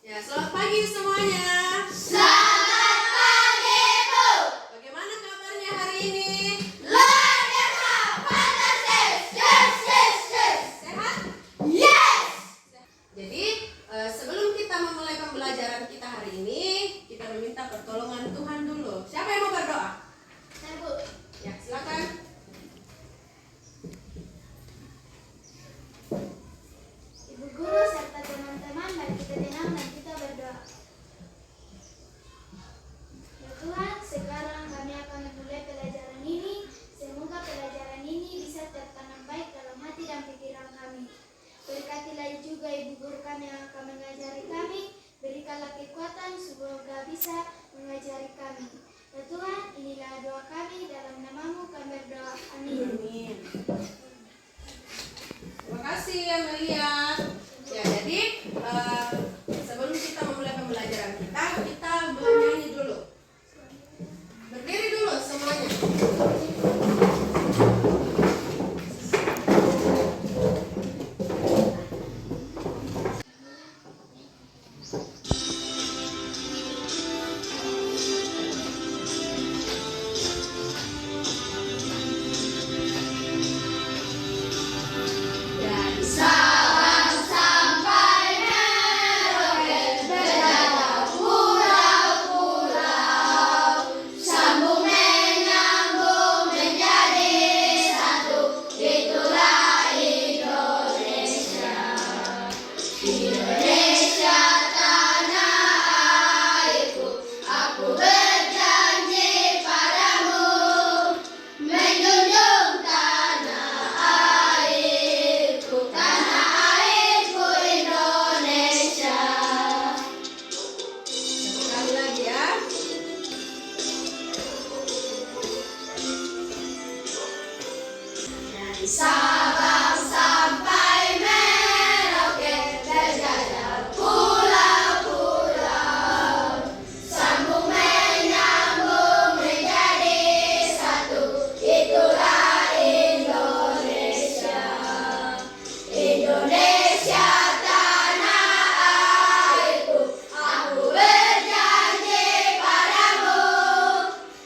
Ya, selamat pagi semuanya. Selamat pagi, Bu. Bagaimana kabarnya hari ini? Luar biasa, fantastis. Yes, yes, yes. Sehat? Yes. Jadi, sebelum kita memulai pembelajaran kita hari ini, kita meminta pertolongan Tuhan dulu. Siapa yang mau berdoa? Saya, Bu. Ya, silakan. Ibu guru serta teman-teman, mari kita tenang dan kita berdoa. Ya Tuhan, sekarang kami akan memulai pelajaran ini. Semoga pelajaran ini bisa tertanam baik dalam hati dan pikiran kami. Berkatilah juga ibu guru kami yang akan mengajari kami. Berikanlah kekuatan semoga bisa mengajari kami. Ya Tuhan, inilah doa kami, dalam namamu kami berdoa. Amin. Amin. Terima kasih Amelia. Ya, jadi sebelum kita memulai pembelajaran kita bernyanyi dulu. Berdiri dulu semuanya. Dan Sabang sampai Merauke, berada pulau-pulau, sambung menyambung menjadi satu, itulah Indonesia. Indonesia tanah airku, aku berjanji padamu, menjunjung tanah airku Indonesia. sekali lagi ya. Dari Sabang sampai Merauke, berjajar pulau-pulau, sambung menyambung menjadi satu, itulah Indonesia. Indonesia tanah airku, aku berjanji padamu,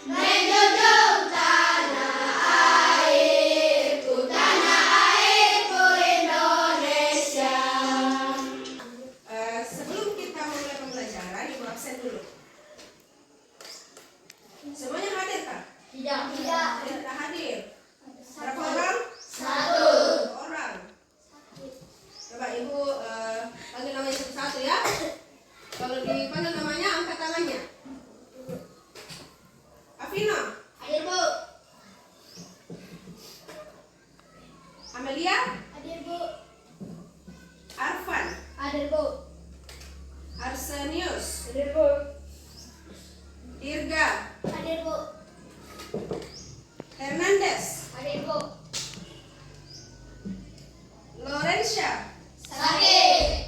menjunjung tanah airku Indonesia. Sebelum kita mulai pembelajaran, ibu absen dulu. Semuanya hadir kan? Tidak. Tidak hadir. Berapa orang? Satu. 2 orang. Coba ibu panggil namanya satu-satu ya. Kalau dipanggil namanya, angkat tangannya. Afina, Hadir, Bu. Amelia, Hadir, Bu. Arfan, Hadir, Bu. Arsenius, Hadir, Bu. Dirga, Hadir, Bu. Hernandez, Hadir, Bu. Lorencia. Sakit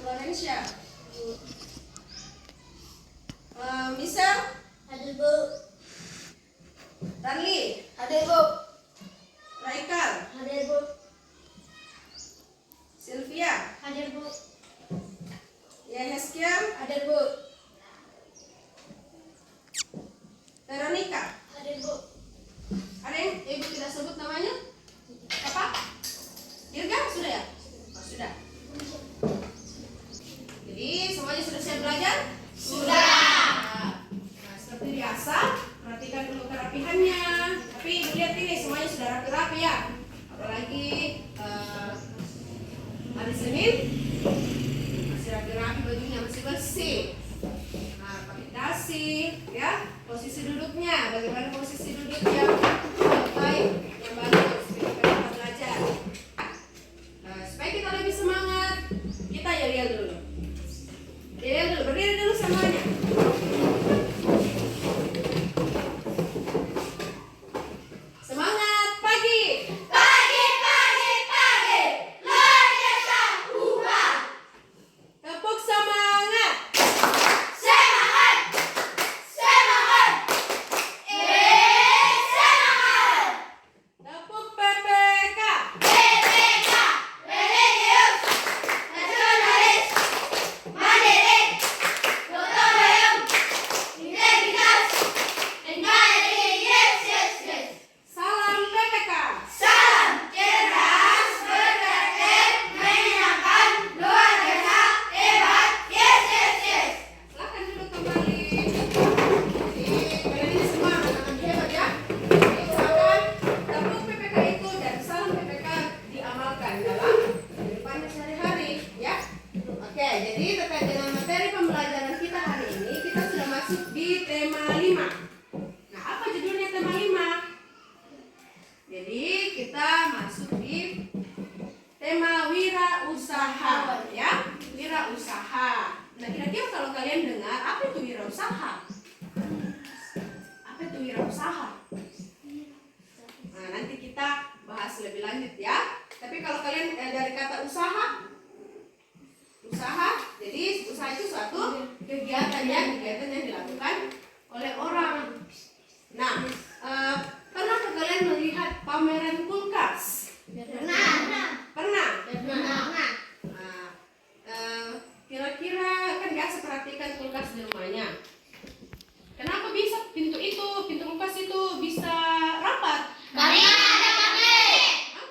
Lorencia. Misal, Hadir, Bu. Ranli, Hadir, Bu. Raikal, Hadir, Bu. Sylvia, Hadir, Bu. Yeheskiel, Hadir, Bu. Veronica. Hadir, Bu. Ada yang ibu tidak sebut namanya? Apa? Dirga sudah ya? Oh, sudah. Jadi semuanya sudah siap belajar? Sudah. Nah, seperti biasa, perhatikan dulu kerapihannya. Tapi ibu lihat ini semuanya sudah rapi-rapi ya. Apalagi hari Senin masih rapi-rapi, bajunya masih bersih. Nah, pakai dasi, ya. Posisi duduknya, bagaimana posisi duduknya? Yang baik, yang bagus. Supaya kita belajar. Supaya kita lebih semangat, kita yel-yel dulu. Yel dulu, berdiri dulu semuanya. Semangat pagi. Pagi, pagi, pagi. Luar biasa, ubah. Tepuk semangat. Semangat. Semangat. Semangat. Tepuk PPK. PPK, religius, nasionalis. Oke, jadi terkait dengan materi pembelajaran kita hari ini, kita sudah masuk di tema 5. Nah, apa judulnya tema 5? Jadi, kita masuk di tema wirausaha, ya. Wirausaha. Nah, kira-kira kalau kalian dengar, apa itu wirausaha? Apa itu wirausaha? Nah, nanti kita bahas lebih lanjut ya. Tapi kalau kalian dari kata usaha, jadi usaha itu suatu kegiatan yang dilakukan oleh orang. Nah, pernahkah kalian melihat pameran kulkas? Pernah. Nah, kira-kira kan biasa perhatikan kulkas di rumahnya. Kenapa bisa pintu kulkas itu bisa rapat? Karena ada magnet.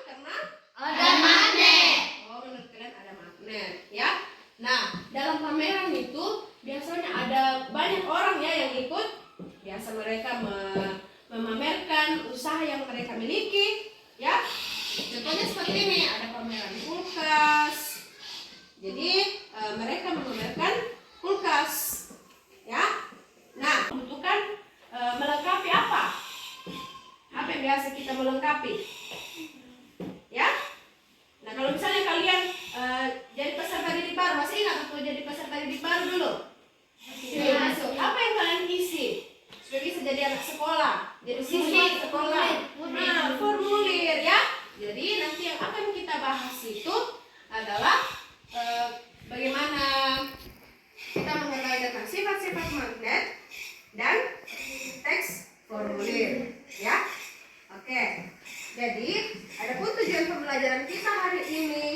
Karena Ada magnet. oh, menurut kalian ada magnet, ya. Nah, dalam pameran itu biasanya ada banyak orang ya yang ikut. Biasa mereka memamerkan usaha yang mereka miliki, ya. Contohnya seperti ini, ada pameran kulkas. Jadi mereka memamerkan kulkas, ya. Nah, membutuhkan melengkapi apa? Apa yang biasa kita melengkapi? Ya. Nah, kalau misalnya kalian jadi peserta didik baru, masih ingat waktu jadi peserta didik baru dulu? Masuk. Apa yang kalian isi? Supaya bisa jadi anak sekolah, jadi siswa sekolah. Nah, formulir ya. Jadi nanti yang akan kita bahas itu adalah bagaimana kita mengetahui tentang sifat-sifat magnet dan teks formulir, ya. Oke. Jadi, adapun tujuan pembelajaran kita hari ini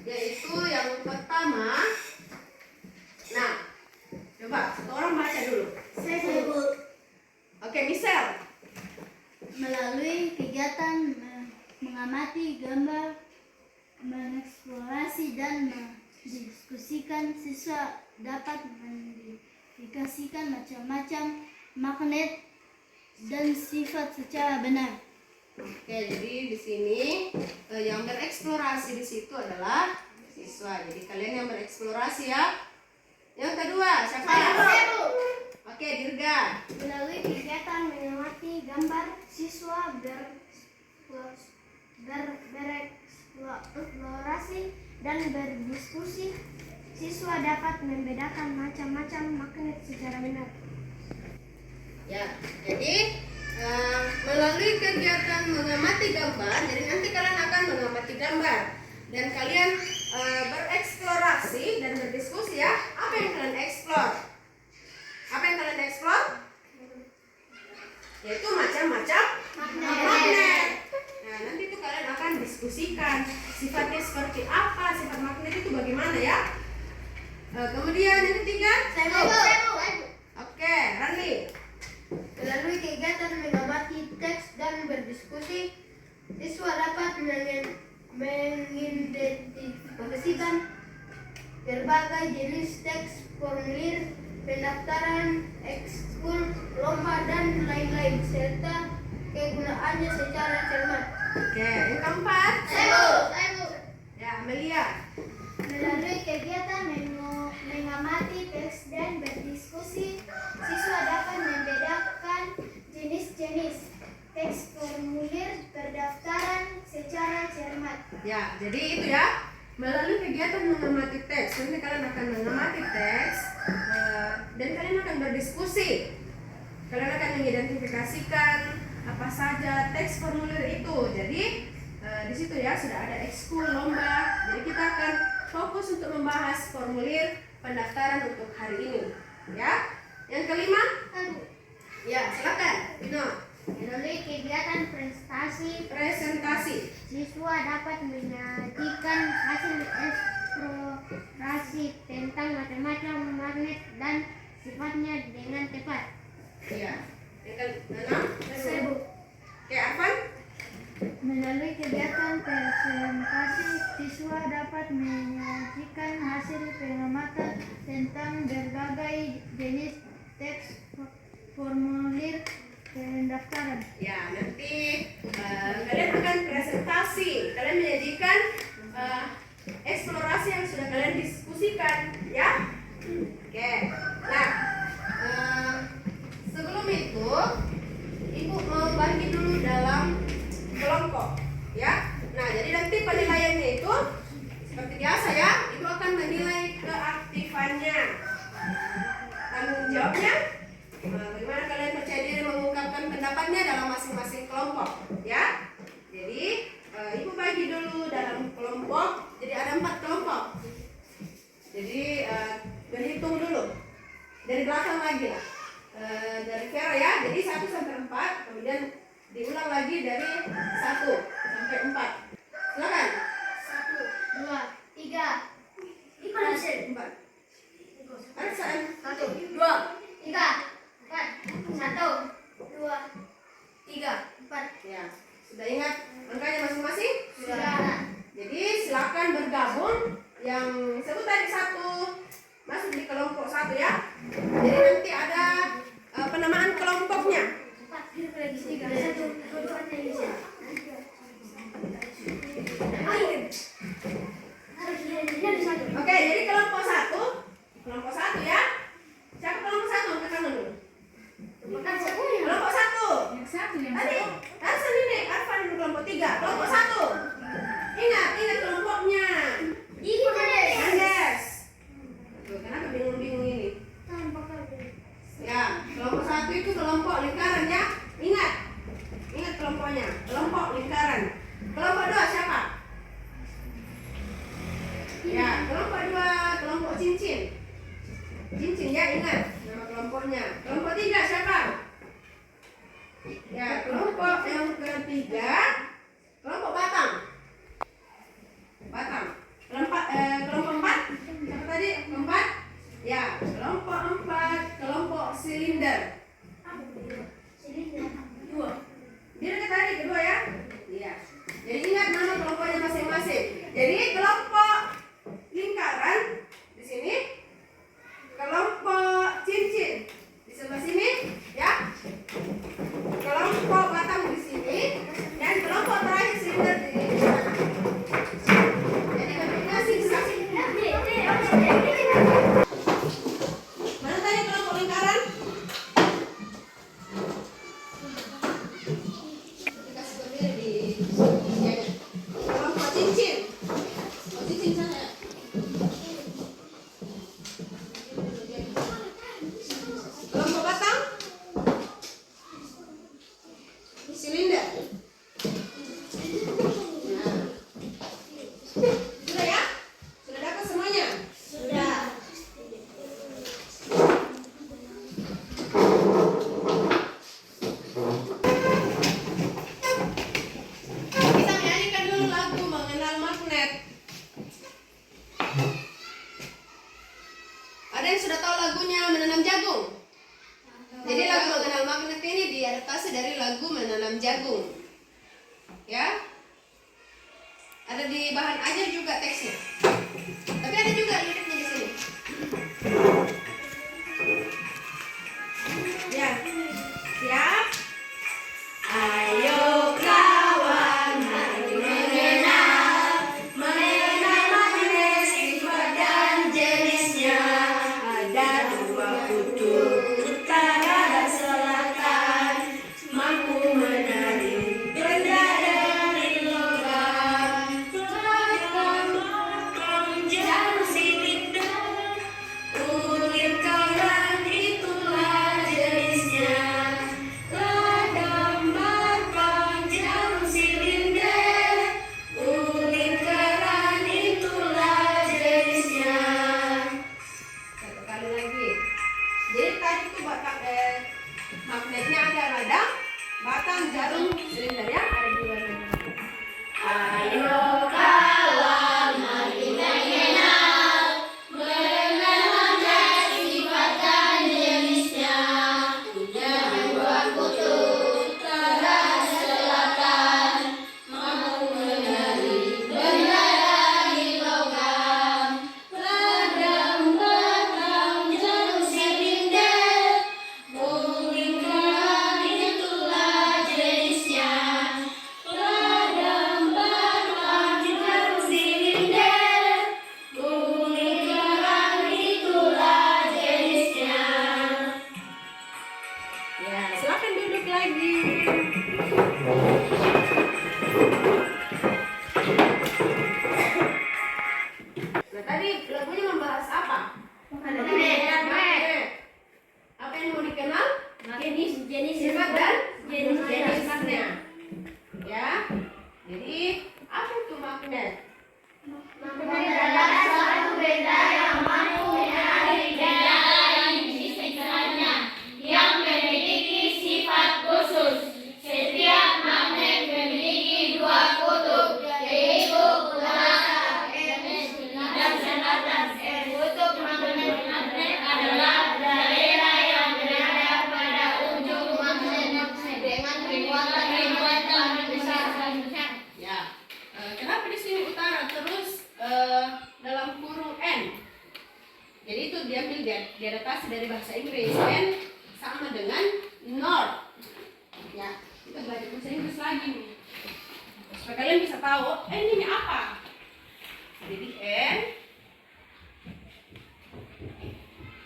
yaitu yang pertama. Nah, coba satu orang baca dulu. Oke, Michelle. Melalui kegiatan mengamati gambar, mengeksplorasi dan mendiskusikan, siswa dapat mengidentifikasikan macam-macam magnet dan sifat secara benar. Oke, jadi di sini yang bereksplorasi di situ adalah siswa. Jadi kalian yang bereksplorasi ya. Yang kedua, siapa? Oke, Dirga. Melalui kegiatan mengamati gambar, siswa bereksplorasi dan berdiskusi, siswa dapat membedakan macam-macam magnet secara benar. Ya, jadi melalui kegiatan mengamati gambar, jadi nanti kalian akan mengamati gambar dan kalian bereksplorasi dan berdiskusi ya. Apa yang kalian eksplor? Apa yang kalian eksplor? Yaitu macam-macam magnet. Nah, nanti itu kalian akan diskusikan sifatnya seperti apa, sifat magnet itu bagaimana ya. Kemudian yang ketiga, Oke, Rani. Melalui kegiatan mengamati teks dan berdiskusi, siswa dapat mengidentifikasikan berbagai jenis teks, formulir, pendaftaran, ekskul, lomba, dan lain-lain, serta kegunaannya secara cermat. Oke, yang keempat. Ya, Amelia. Melalui kegiatan mengamati teks dan berdiskusi, siswa dapat membedakan jenis-jenis teks, formulir, pendaftaran secara cermat. Ya, jadi itu ya. Melalui kegiatan mengamati teks, nanti kalian akan mengamati teks dan kalian akan berdiskusi. Kalian akan mengidentifikasikan apa saja teks formulir itu. Jadi di situ ya sudah ada ekskul, lomba. Jadi kita akan fokus untuk membahas formulir pendaftaran untuk hari ini. Ya. Yang kelima? Ya, silakan. Vino. Melalui kegiatan presentasi, siswa dapat menyajikan hasil eksplorasi tentang macam-macam magnet dan sifatnya dengan tepat. Ya. Yang keenam? Oke, Arfan? Melalui kegiatan presentasi, siswa dapat menyajikan hasil pengamatan tentang berbagai jenis teks, formulir, pendaftaran. Ya, nanti kalian akan presentasi. Kalian menyajikan eksplorasi yang sudah kalian diskusikan Jawabnya, bagaimana kalian percaya diri mengungkapkan pendapatnya dalam masing-masing kelompok, ya? Jadi ibu bagi dulu dalam kelompok. Jadi ada 4 kelompok. Jadi berhitung dulu dari belakang lagi lah. Dari Vera ya. Jadi 1 sampai 4, kemudian diulang lagi dari 1 sampai 4. Silakan. 1, 2, 3, 4. Arsan. 1, 2, 3, 4. 1, 2, 3, 4. Ya, sudah ingat angkanya masing-masing? Sudah. Jadi silakan bergabung. Yang sebut tadi 1 masuk di kelompok 1 ya. Jadi nanti ada penamaan kelompoknya. 4 lagi 3, 1, 2, 3. Oke, jadi kelompok 1. Kelompok 1 ya. Siapa kelompok 1? Angkat tangan dulu. Kelompok 1. Tadi Arsan ini, Arfan dulu kelompok 3. Kelompok 1. Ingat kelompoknya. Andes. Tuh, kenapa bingung-bingung ini? Ya, kelompok 1 itu kelompok lingkaran ya. Ingat kelompoknya. Kelompok lingkaran. Kelompok 2 siapa? Ya, kelompok 2 kelompok cincin. Cincin ya, ingat nama kelompoknya. Kelompok 3 siapa? Ya, kelompok yang ketiga kelompok batang. Kelompok 4 siapa tadi? Keempat? Ya, kelompok 4 kelompok silinder. Dia dekat tadi kedua ya? Iya. Jadi ingat nama kelompoknya masing-masing. Jadi kelompok lingkaran di sini, kelompok cincin di sebelah sini, ya. Kelompok batang di sini, dan kelompok terakhir silinder di sana. Jadi kombinasi saksi. Mana tadi kelompok lingkaran? Dikasih berdiri di kelompok cincin. Oh, cincin sana ya. Kelompok batang, silinder. Nah. Sudah ya? Sudah dapat semuanya? Sudah. Kita nyanyikan dulu lagu Mengenal Magnet. Ada yang sudah tahu lagunya Menanam Jagung? Jadi lagu Mengenal Magnet ini diadaptasi dari lagu Menanam Jagung. Ya? Ada di bahan ajar juga teksnya. Tapi ada juga liriknya di sini. Ya. Siap? Ayo kawan, mari mengenal magnet, sifat dan jenisnya. Ada 2 kutub, utara dan selatan, mampu menarik benda dari logam. Jarum silinder, ulir karang, itulah jenisnya. Logam batang, jarum silinder, ulir karang, itulah jenisnya. Satu kali lagi. Jadi tadi itu magnetnya ada radang, batang, jarum, silinder ya. Ada di warna. Ayo kawan, mari mengenal magnet, sifat dan jenisnya. Punya 2 kutub, utara dan selatan, mampu menarik benda dari logam. Radang, batang, jarum silinder, ulir karang, itulah jenisnya. diambil diadaptasi dari bahasa Inggris dan sama dengan north. Ya, kita belajar bahasa Inggris lagi nih. Supaya kalian bisa tahu, ini apa? Jadi N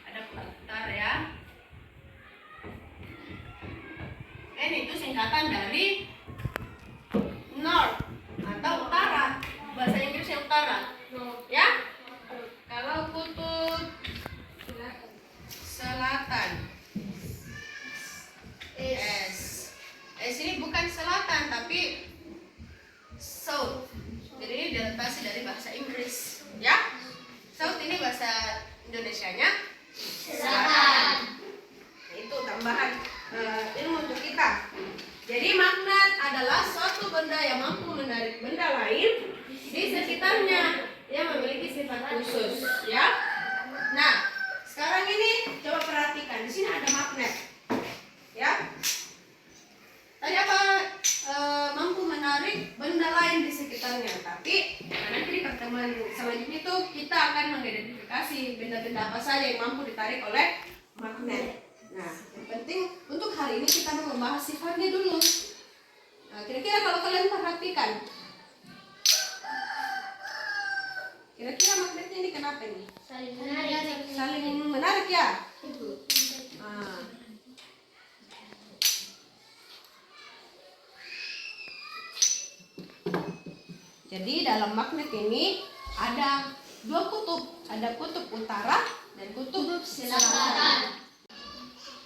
ada putar ya. N itu singkatan dari north atau utara. Bahasa Inggrisnya utara. Ya? Kalau kutub selatan. S. S ini bukan selatan tapi south. Jadi ini diadaptasi dari bahasa Inggris, ya. South ini bahasa Indonesianya selatan. Nah, itu tambahan ilmu untuk kita. Jadi magnet adalah suatu benda yang mampu menarik benda lain di sekitarnya yang memiliki sifat khusus, ya. Nah, sekarang ini coba perhatikan di sini ada magnet, ya. Tadi apa? Mampu menarik benda lain di sekitarnya. Tapi nanti di pertemuan selanjutnya itu kita akan mengidentifikasi benda-benda apa saja yang mampu ditarik oleh magnet. Nah, yang penting untuk hari ini kita mau membahas sifatnya dulu. Nah, kira-kira kalau kalian perhatikan, kira-kira magnetnya ini kenapa nih? Saling menarik. Saling menarik ya? Nah. Jadi dalam magnet ini ada dua kutub, ada kutub utara dan kutub selatan.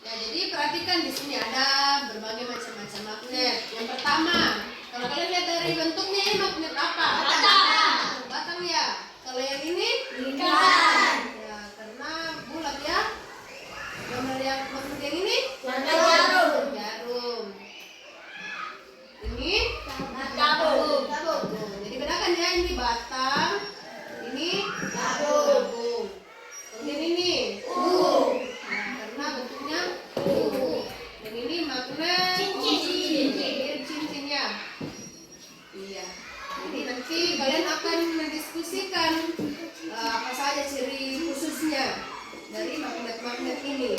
Ya, jadi perhatikan di sini ada berbagai macam-macam magnet. Yang pertama, kalau kalian lihat dari bentuknya ini magnet apa? Batang. Batang ya. Kalau yang ini Lingkaran. Ya, karena bulat ya. Gambar yang magnet yang ini Jarum. Jarum. Ini Tabung. Jadi bedakan ya, ini batang, ini Tabung. Kemudian ini Nah, karena bentuknya dan ini magnet cincin ya. Iya. Jadi nanti kalian akan mendiskusikan apa saja ciri khususnya dari magnet-magnet ini.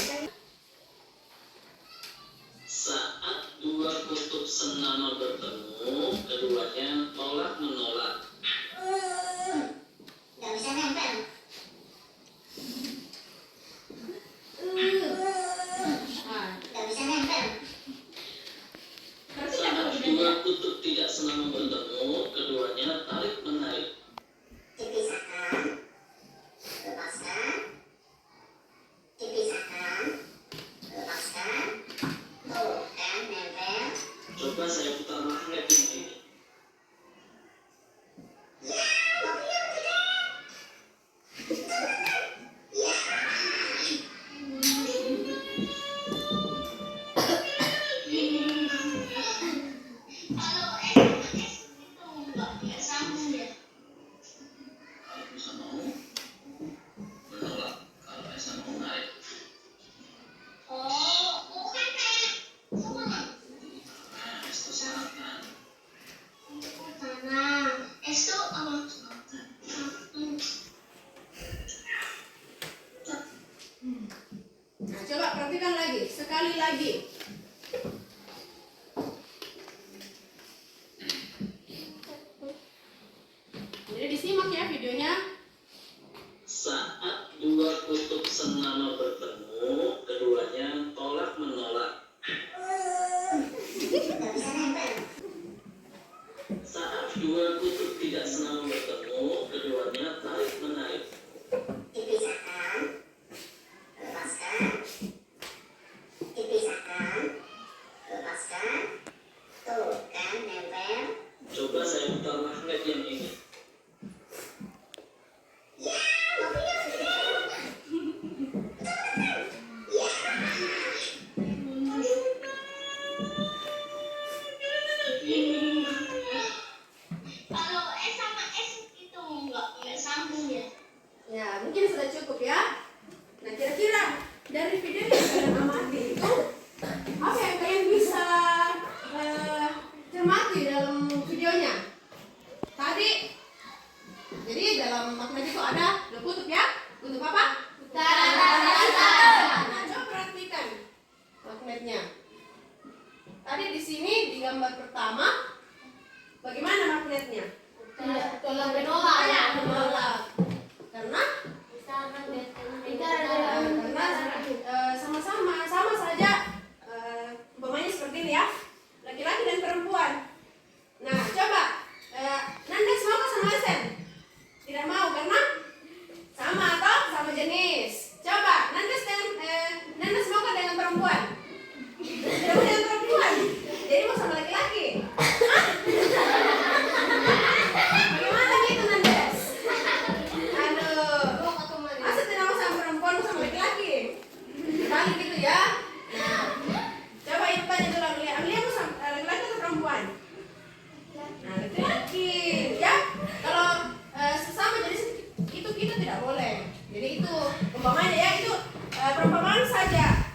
Saat dua kutub senama bertemu, keduanya tolak menolak. Gak bisa nempel. Nah, Gak bisa nempel. Saat dua kutub tidak senama bertemu, keduanya tarik menarik. Dipisahkan. Lepaskan. Dipisahkan. Lepaskan. Tuh, kan nempel. Coba saya putar magnet yang ini. Kalau S sama S itu nggak sambung ya. Kalau bisa mau menolak, kalau bisa mau menarik. Oh kan kayak sama. Nah, itu selatan. Sana. S itu apa? Nah, coba perhatikan lagi, sekali lagi. Jadi disimak ya videonya. Saat dua kutub senama bertemu, keduanya tolak menolak. Gak bisa nempel. Saat dua kutub tidak senama bertemu, keduanya tarik menarik. Dipisahkan. Lepaskan. Dipisahkan. Lepaskan. Tuh kan nempel. Coba saya putar magnet yang ini. Ya, mobilnya gede. Ya. Kalau S sama S itu nggak sambung ya. Ya, mungkin sudah cukup ya. Nah, kira-kira dari video yang kalian amati itu apa yang kalian bisa cermati dalam videonya? Tadi, jadi dalam magnet itu ada dua kutub ya. Kutub apa? Utara Karena sama saja umpamanya seperti ini ya, laki-laki dan perempuan. Nah, coba Nandes mau ke sama Sen? Tidak mau karena sama atau sama jenis. Coba Nandes mau ke dengan perempuan? Tidak mau dengan perempuan. Jadi mau sama laki-laki. Bagaimana gitu Nandes? Aduh, masa tidak mau sama perempuan, mau sama laki-laki? Dibalik gitu ya. Nah, coba ibu tanya dulu Amelia mau sama laki-laki atau perempuan? Nah, laki-laki ya. Kalau sesama jenis itu kita tidak boleh. Jadi itu umpamanya ya, itu perumpamaan saja.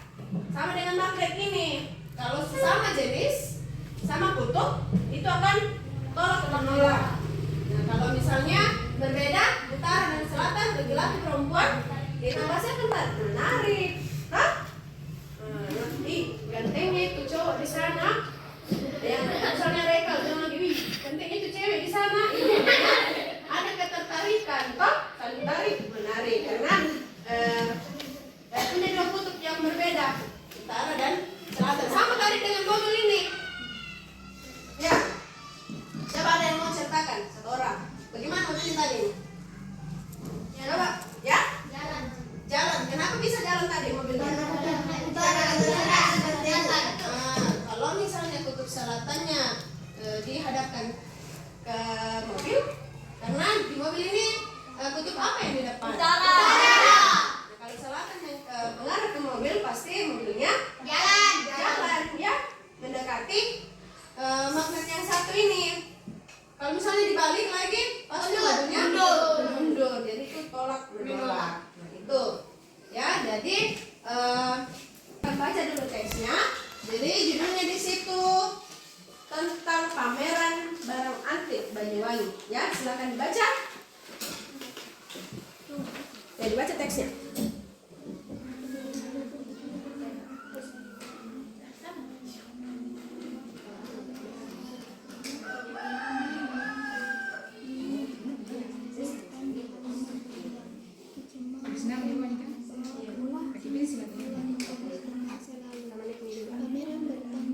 Sama dengan magnet ini. Kalau sesama jenis sama kutub itu akan tolak atau menolak. Nah, kalau misalnya berbeda utara dan selatan, laki-laki perempuan, itu pasti akan menarik. Hah? Gantengnya itu cowok di sana. Yang misalnya Rekal jangan lagi, gantengnya itu cewek di sana. Ini ada ketertarikan, toh? Saling tarik, menarik karena punya dua kutub yang berbeda, utara dan selatan. Sama tarik dengan mobil ini. Ya. Coba ada yang mau ceritakan satu orang. Bagaimana mobilnya tadi? Coba, ya? Jalan. Kenapa bisa jalan tadi mobilnya? Kalau misalnya kutub selatannya dihadapkan ke mobil, karena di mobil ini kutub apa yang di depan? Utara. Nah, kalau selatan yang mengarah ke mobil, pasti mobilnya jalan ya, mendekati magnet yang satu ini. Kalau misalnya dibalik lagi, pasti mobilnya mundur. Jadi itu tolak menolak. Nah, itu ya. Jadi kita baca dulu teksnya. Jadi judulnya di situ tentang pameran barang antik Banyuwangi. Ya, silakan dibaca. Ya, dibaca teksnya. Pameran bertajuk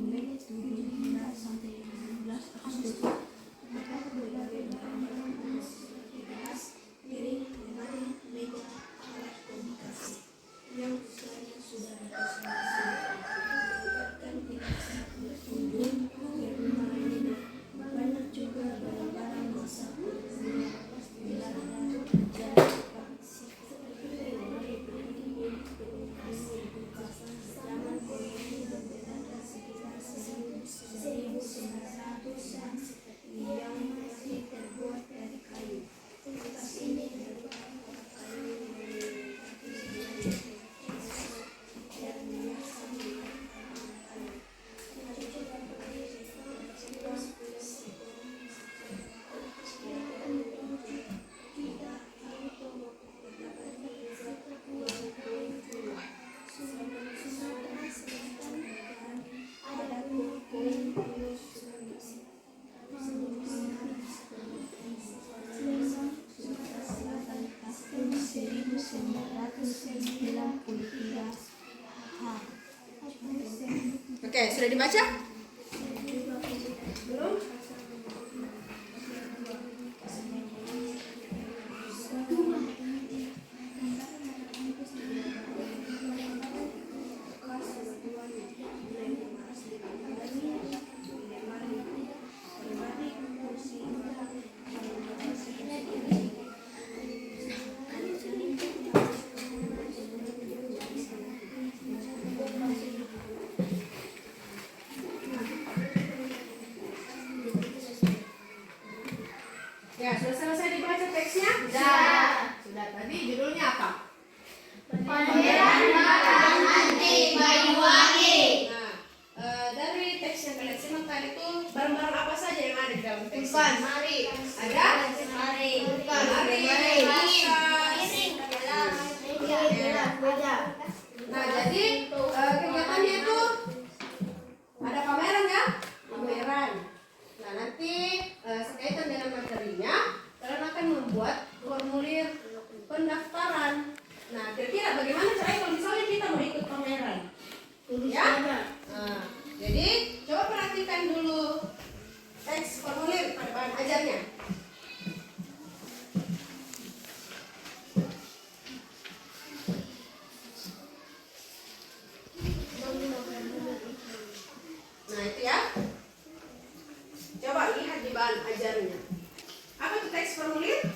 Ulama Antik sampai 16 Agustus. Yang saya sudah banyak juga barang-barang masa yang masih terbuat dari kayu. Tas ini terbuat kayu dan biasa Oke, sudah dibaca? Belum? formulir pendaftaran. Nah, kira-kira bagaimana caranya kalau misalnya kita mau ikut pameran? Ya? Nah, jadi coba perhatikan dulu teks formulir pada bahan ajarnya. Nah, itu ya. Coba lihat di bahan ajarnya. Apa itu teks formulir?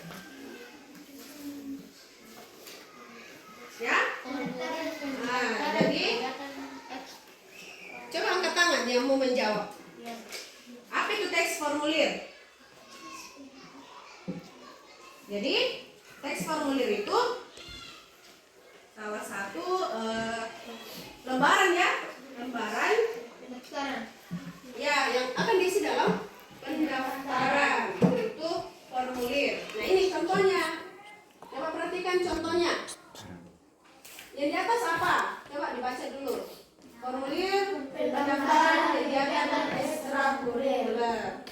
Ya? Nah, jadi coba angkat tangan yang mau menjawab. Apa itu teks formulir? Jadi, teks formulir itu salah satu lembaran ya, lembaran ya yang akan diisi dalam pendaftaran itu formulir. Nah, ini contohnya. Coba perhatikan contohnya. Yang di atas apa? Coba dibaca dulu. Formulir pendaftaran kegiatan ekstrakurikuler.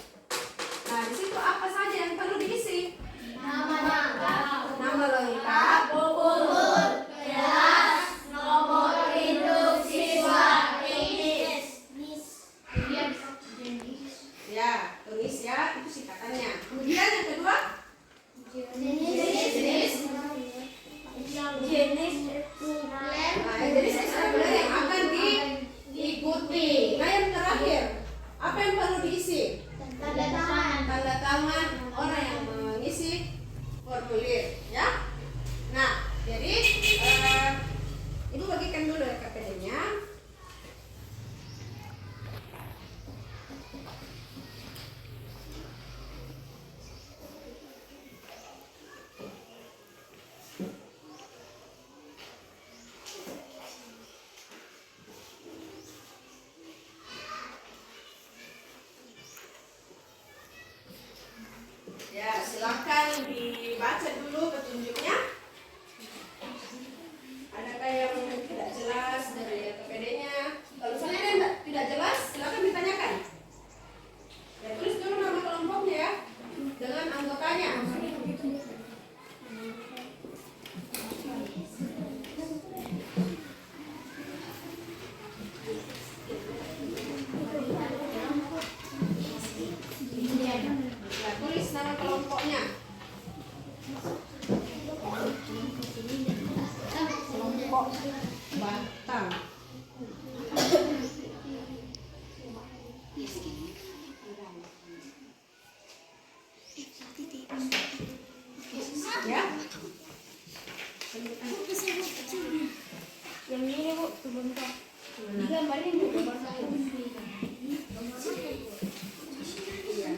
Nah, di situ apa saja yang perlu diisi? Nama lengkap, kelas, nomor induk siswa, ya, tulis ya, itu singkatannya. Kemudian yang kedua, nah, jenis ekstrakurikuler yang akan diikuti. Nah, yang terakhir, apa yang perlu diisi? Tanda tangan orang yang mengisi formulir, ya. Nah, jadi ibu bagikan dulu ya KPD-nya. Ya, silakan dibaca dulu petunjuknya. Adakah yang tidak jelas dari KPD-nya? Kalau misalnya ada yang tidak jelas, silakan ditanyakan. Ya, tulis dulu nama kelompoknya ya, dengan anggotanya. Ya, tulis nama kelompoknya. Kelompok Batang. Ya. Yang ini Bu, sebentar. Digambarin Bu, gambar satu. Iya.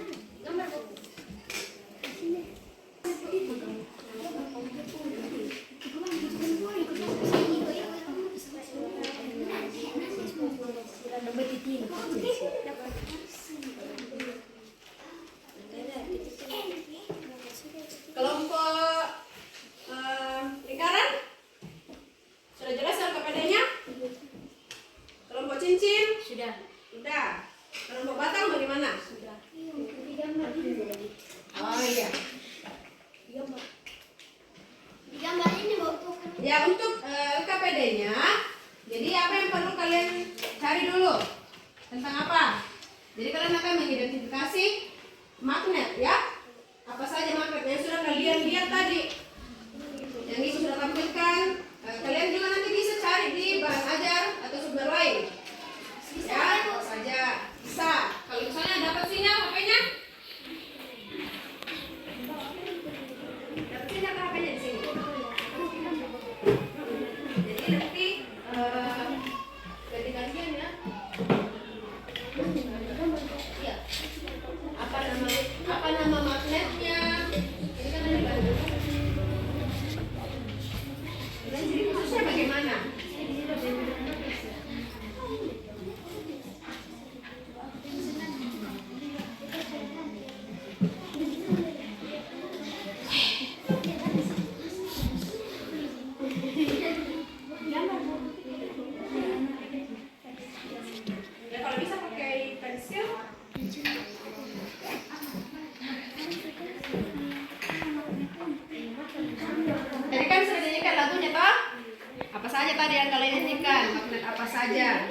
Gambar Bu. Kelompok lingkaran sudah jelas dalam KPD-nya? Kelompok cincin Sudah. sudah. Kelompok batang bagaimana? Sudah. Digambar dulu. Oh iya. Digambar ini Bu. Ya, untuk KPD-nya, jadi apa yang perlu kalian cari dulu? Tentang apa? Jadi kalian akan mengidentifikasi magnet ya. Apa saja magnet yang sudah kalian lihat tadi? Yang ibu sudah tampilkan. Kalian juga nanti bisa cari di bahan ajar atau sumber lain. Ya, apa saja bisa. Kalau misalnya dapat sinyal HP-nya, dapat sinyal ke HP-nya di sini. Jadi nanti ganti-gantian ya. Iya. Apa nama magnetnya? Ini kan ada bahan. tadi yang kalian nyanyikan? Magnet apa saja?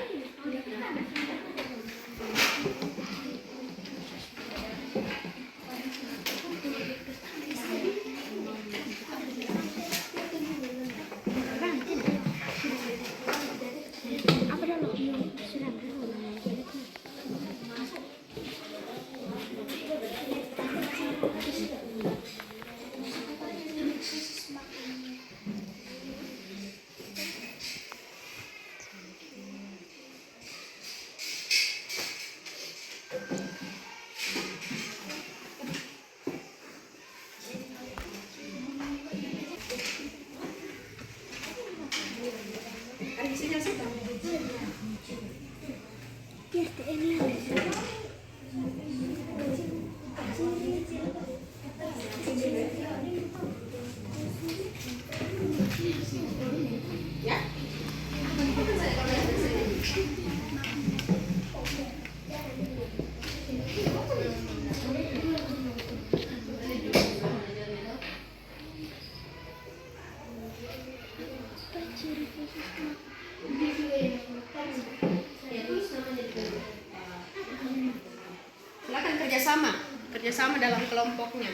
Ada isinya sih. Ya? Silakan kerjasama dalam kelompoknya.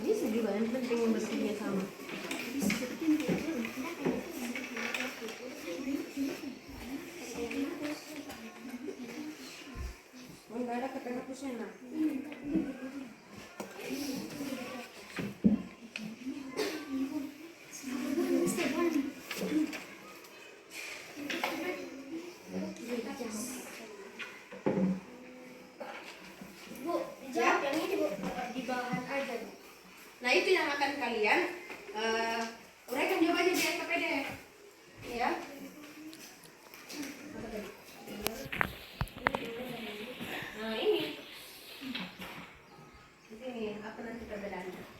Bisa juga, yang penting bersihnya sama. Enggak ada kata hapusnya, nak. Bu, jawab yang ini Bu, di bawahan aja Bu. Nah, itu yang akan kalian uraikan jawabannya di SKPD. Ya. Nah, ini. Ini apa nanti perbedaannya?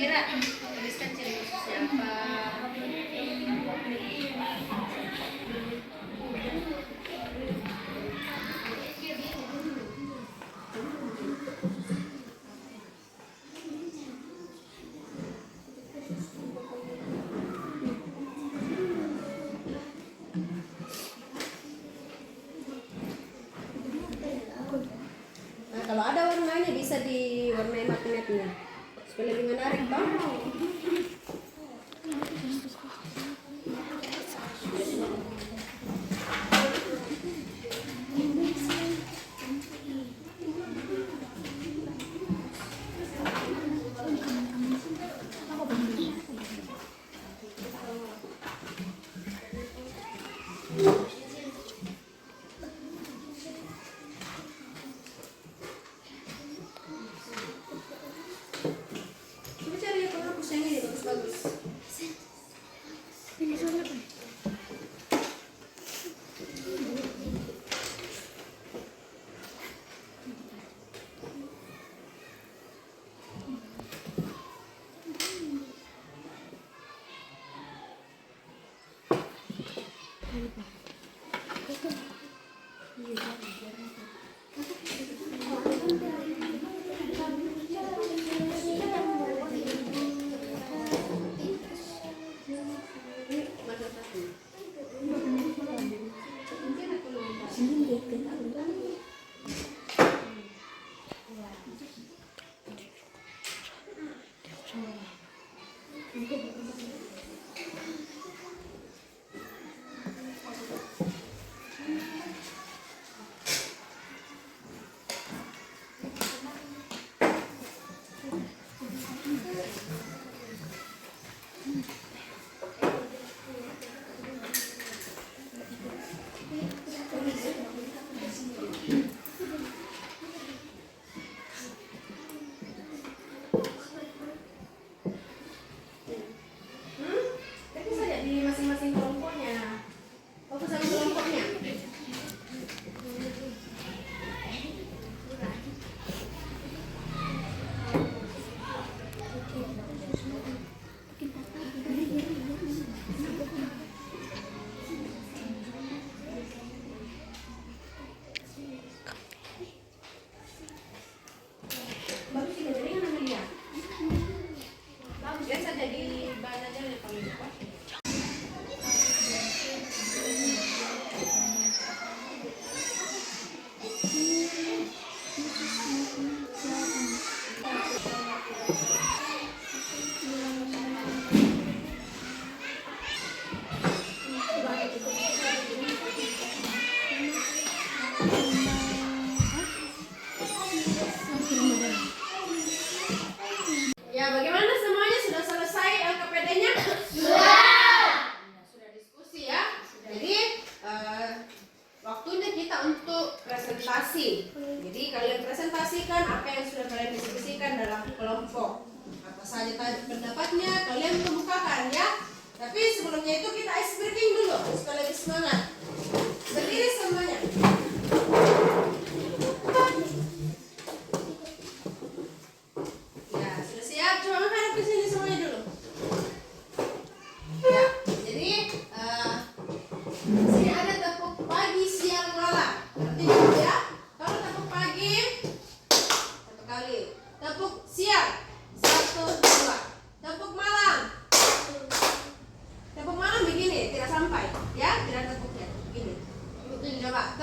Kira tuliskan ciri khususnya apa. Nah, kalau ada warnanya bisa diwarnai magnetnya supaya lebih menarik toh. Coba cari yang bagus yang ini bagus-bagus. Ini soalnya apa? Itu saja di masing-masing kelompoknya. Fokus sama kelompoknya. Bagus juga jadi kan Amelia. Bagus ya saja di bahan aja nih paling depan. Ya, bagaimana semuanya? Sudah selesai LKPD-nya? Sudah diskusi ya. Jadi waktunya kita untuk presentasi. Jadi kalian presentasikan apa yang sudah kalian diskusikan dalam kelompok. Apa saja tadi pendapatnya kalian kemukakan ya. Tapi sebelumnya itu kita ice breaking dulu supaya lebih semangat. Berdiri semuanya. Ya, sudah siap? Coba menghadap ke sini semuanya dulu. Ya, jadi sini ada tepuk pagi, siang, malam. Berarti dulu ya. Kalau tepuk pagi satu kali, tepuk siang 1, 2, tepuk malam. Tepuk malam begini, tidak sampai, ya, tidak tepuknya begini. Coba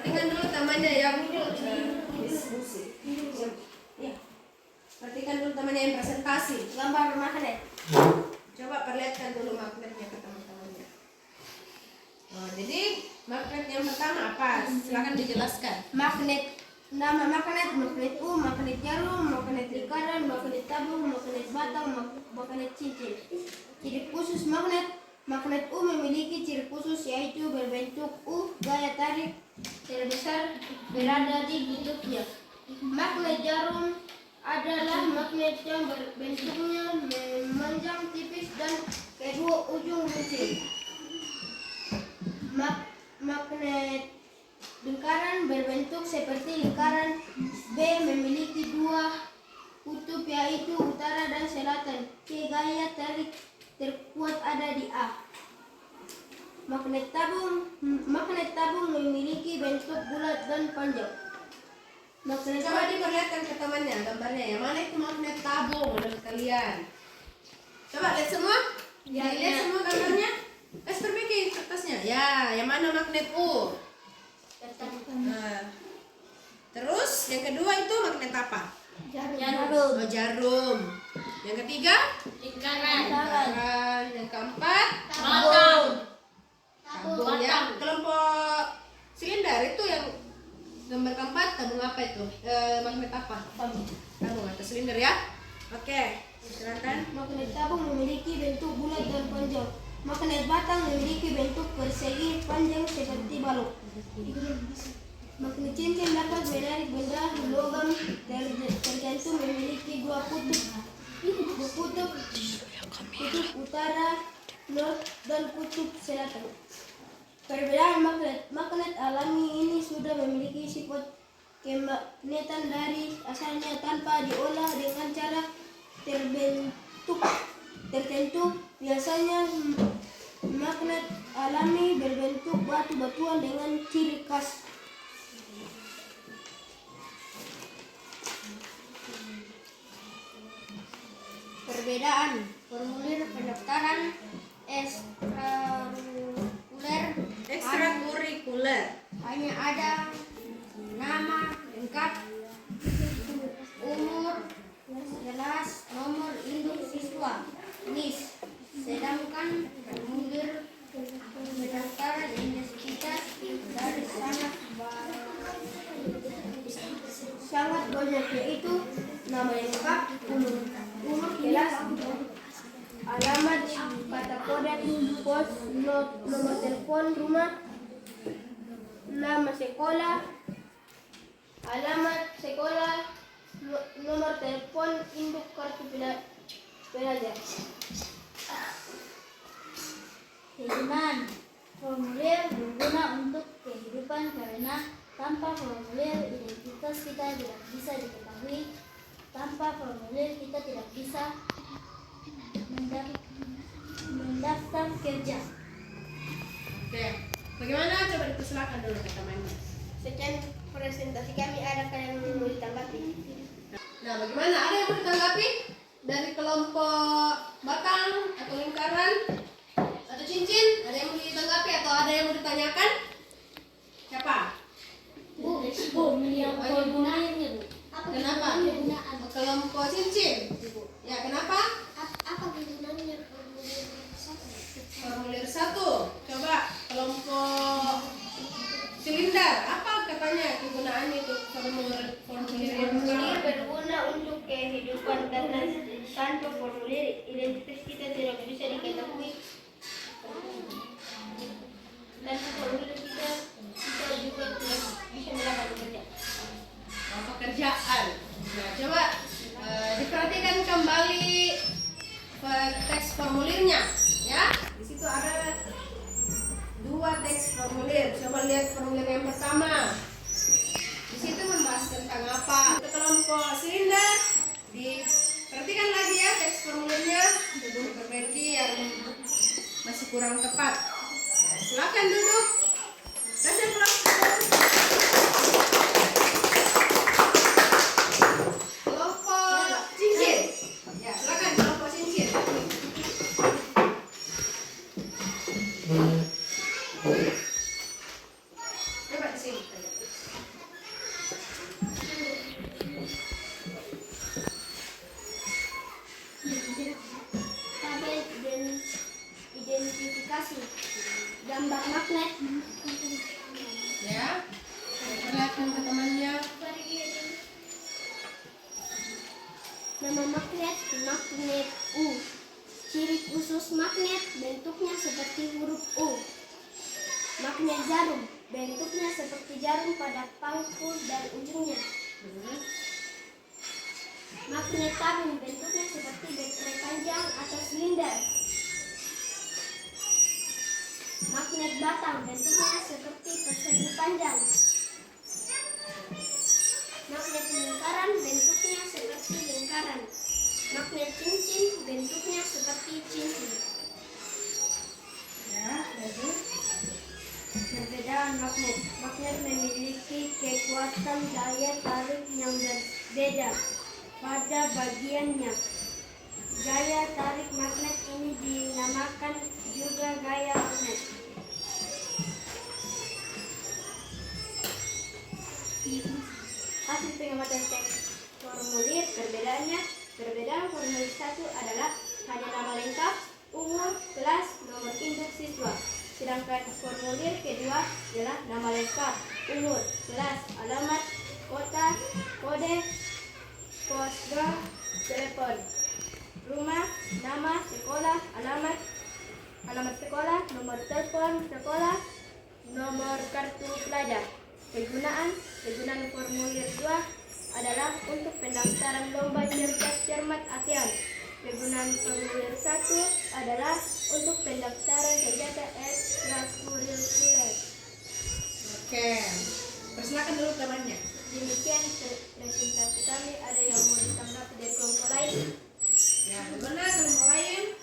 perhatikan dulu temannya yang diskusi. Ya. Perhatikan dulu temannya yang presentasi. Gambar magnet. Coba perlihatkan dulu magnetnya ke teman-temannya. Oh, jadi magnet yang pertama apa? Silakan dijelaskan. Magnet. Nama magnet, magnet magnet jarum, magnet lingkaran, magnet tabung, magnet batang, magnet cincin. Ciri khusus magnet. Magnet memiliki ciri khusus yaitu berbentuk gaya tarik terbesar berada di bentuknya. Magnet jarum adalah magnet yang bentuknya memanjang tipis dan kedua ujung runcing. Magnet lingkaran berbentuk seperti lingkaran B memiliki dua kutub yaitu utara dan selatan. Gaya tarik terkuat ada di A. Magnet tabung memiliki bentuk bulat dan panjang. Coba diperlihatkan ke temannya gambarnya. Yang mana itu magnet tabung menurut kalian? Coba lihat semua. Ya, Lihat ya. semua gambarnya. Perbaiki kertasnya. Ya, yang mana magnet U? Nah. Terus yang kedua itu magnet apa? Jarum. Oh, jarum. Yang ketiga? Lingkaran. Yang keempat? Tabung. Tabung. Yang kelompok silinder itu yang gambar keempat tabung apa itu? Magnet apa? Tabung atau silinder ya? Oke, silakan. Magnet tabung memiliki bentuk bulat dan panjang. Magnet batang memiliki bentuk persegi panjang seperti balok. Magnet cincin dapat menarik benda logam tergantung memiliki dua kutub utara, north dan kutub selatan. Perbedaan magnet alami ini sudah memiliki sifat kemagnetan dari asalnya tanpa diolah dengan cara tertentu. Biasanya magnet alami berbentuk batu-batuan dengan ciri khas. Perbedaan formulir pendaftaran Ekstrakurikuler. hanya ada nama lengkap, umur, kelas, nomor induk siswa, NIS. Sedangkan formulir pendaftaran identitas dari sangat banyak, yaitu nama lengkap, umur, kelas, alamat, kata kode, pos, nomor telepon rumah, nama sekolah, alamat sekolah, nomor telepon induk kartu pelajar. Kegunaan formulir berguna untuk kehidupan karena tanpa formulir identitas kita tidak bisa diketahui. Tanpa formulir kita tidak bisa mendaftar kerja. Oke, bagaimana? Coba dipersilakan dulu ke temannya. Sekian presentasi kami, adakah yang mau ditanggapi? Nah, bagaimana? Ada yang mau ditanggapi? Dari kelompok batang atau lingkaran atau cincin? Ada yang mau ditanggapi atau ada yang mau ditanyakan? Siapa? Yang formulirnya, Bu. Kenapa? Kelompok cincin. Ya, kenapa? Apa gunanya Formulir 1. Coba kelompok silinder. Apa katanya kegunaannya itu formulir yang Formulir pertama? berguna untuk kehidupan karena tanpa formulir identitas kita tidak bisa diketahui. Tanpa formulir kita juga tidak bisa melakukan kerja. Pekerjaan. Nah, coba diperhatikan kembali teks formulirnya, ya. Di situ ada 2 teks formulir. Coba lihat formulir yang pertama. Di situ membahas tentang apa? Untuk kelompok silinder, diperhatikan lagi ya teks formulirnya. Untuk diperbaiki yang masih kurang tepat. Silakan duduk. Dan kelas. Kelompok cincin. Ya, silakan kelompok cincin. Coba sini. Tabel identifikasi. Gambar magnet. Ya. Perlihatkan ke temannya. Nama magnet, magnet U. Ciri khusus magnet, bentuknya seperti huruf U. Magnet jarum, bentuknya seperti jarum pada pangkul dan ujungnya. Magnet tabung, bentuknya seperti baterai panjang atau silinder. Magnet batang, bentuknya seperti persegi panjang. Magnet lingkaran, bentuknya seperti lingkaran. Magnet cincin, bentuknya seperti cincin. Ya, lagi. Perbedaan magnet. Magnet memiliki kekuatan daya tarik yang berbeda pada bagiannya. Gaya tarik magnet ini dinamakan juga gaya magnet. Hasil pengamatan teks formulir perbedaannya. Perbedaan formulir 1 adalah hanya nama lengkap, umur, kelas, nomor induk siswa. Sedangkan formulir kedua adalah nama lengkap, umur, kelas, alamat, kota, kode, pos, telepon, rumah, nama, sekolah, alamat sekolah, nomor telepon sekolah, nomor kartu pelajar. Kegunaan formulir 2 adalah untuk pendaftaran lomba cerdas cermat ASEAN. Kegunaan formulir 1 adalah untuk pendaftaran kegiatan ekstrakurikuler. Oke. Persilakan dulu temannya. Demikian presentasi kami. Ada yang mau ditanggapi dari kelompok lain? Ya, bagaimana kelompok lain?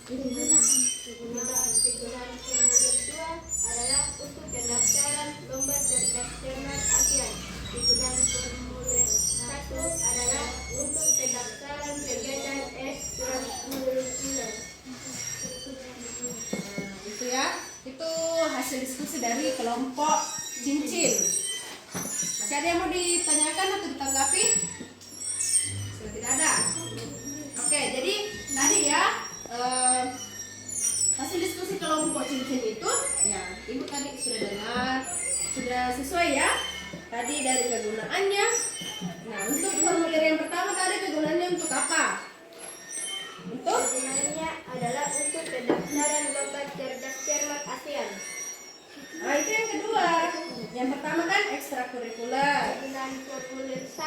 Kegunaan formulir 2 adalah untuk pendaftaran lomba cerdas cermat ASEAN. Kegunaan formulir 1 adalah untuk pendaftaran kegiatan ekstrakurikuler. Itu ya. Itu hasil diskusi dari kelompok cincin. Masih ada yang mau ditanyakan atau ditanggapi? Sudah tidak ada. Oke, jadi tadi ya hasil diskusi kelompok cincin itu ya ibu tadi sudah dengar, sudah sesuai ya tadi dari kegunaannya. Nah, untuk formulir yang pertama tadi kegunaannya untuk apa? Untuk Kegunaannya adalah untuk pendaftaran lomba cerdas cermat ASEAN. nah itu yang kedua. Yang pertama kan ekstrakurikuler. Kegunaan formulir 1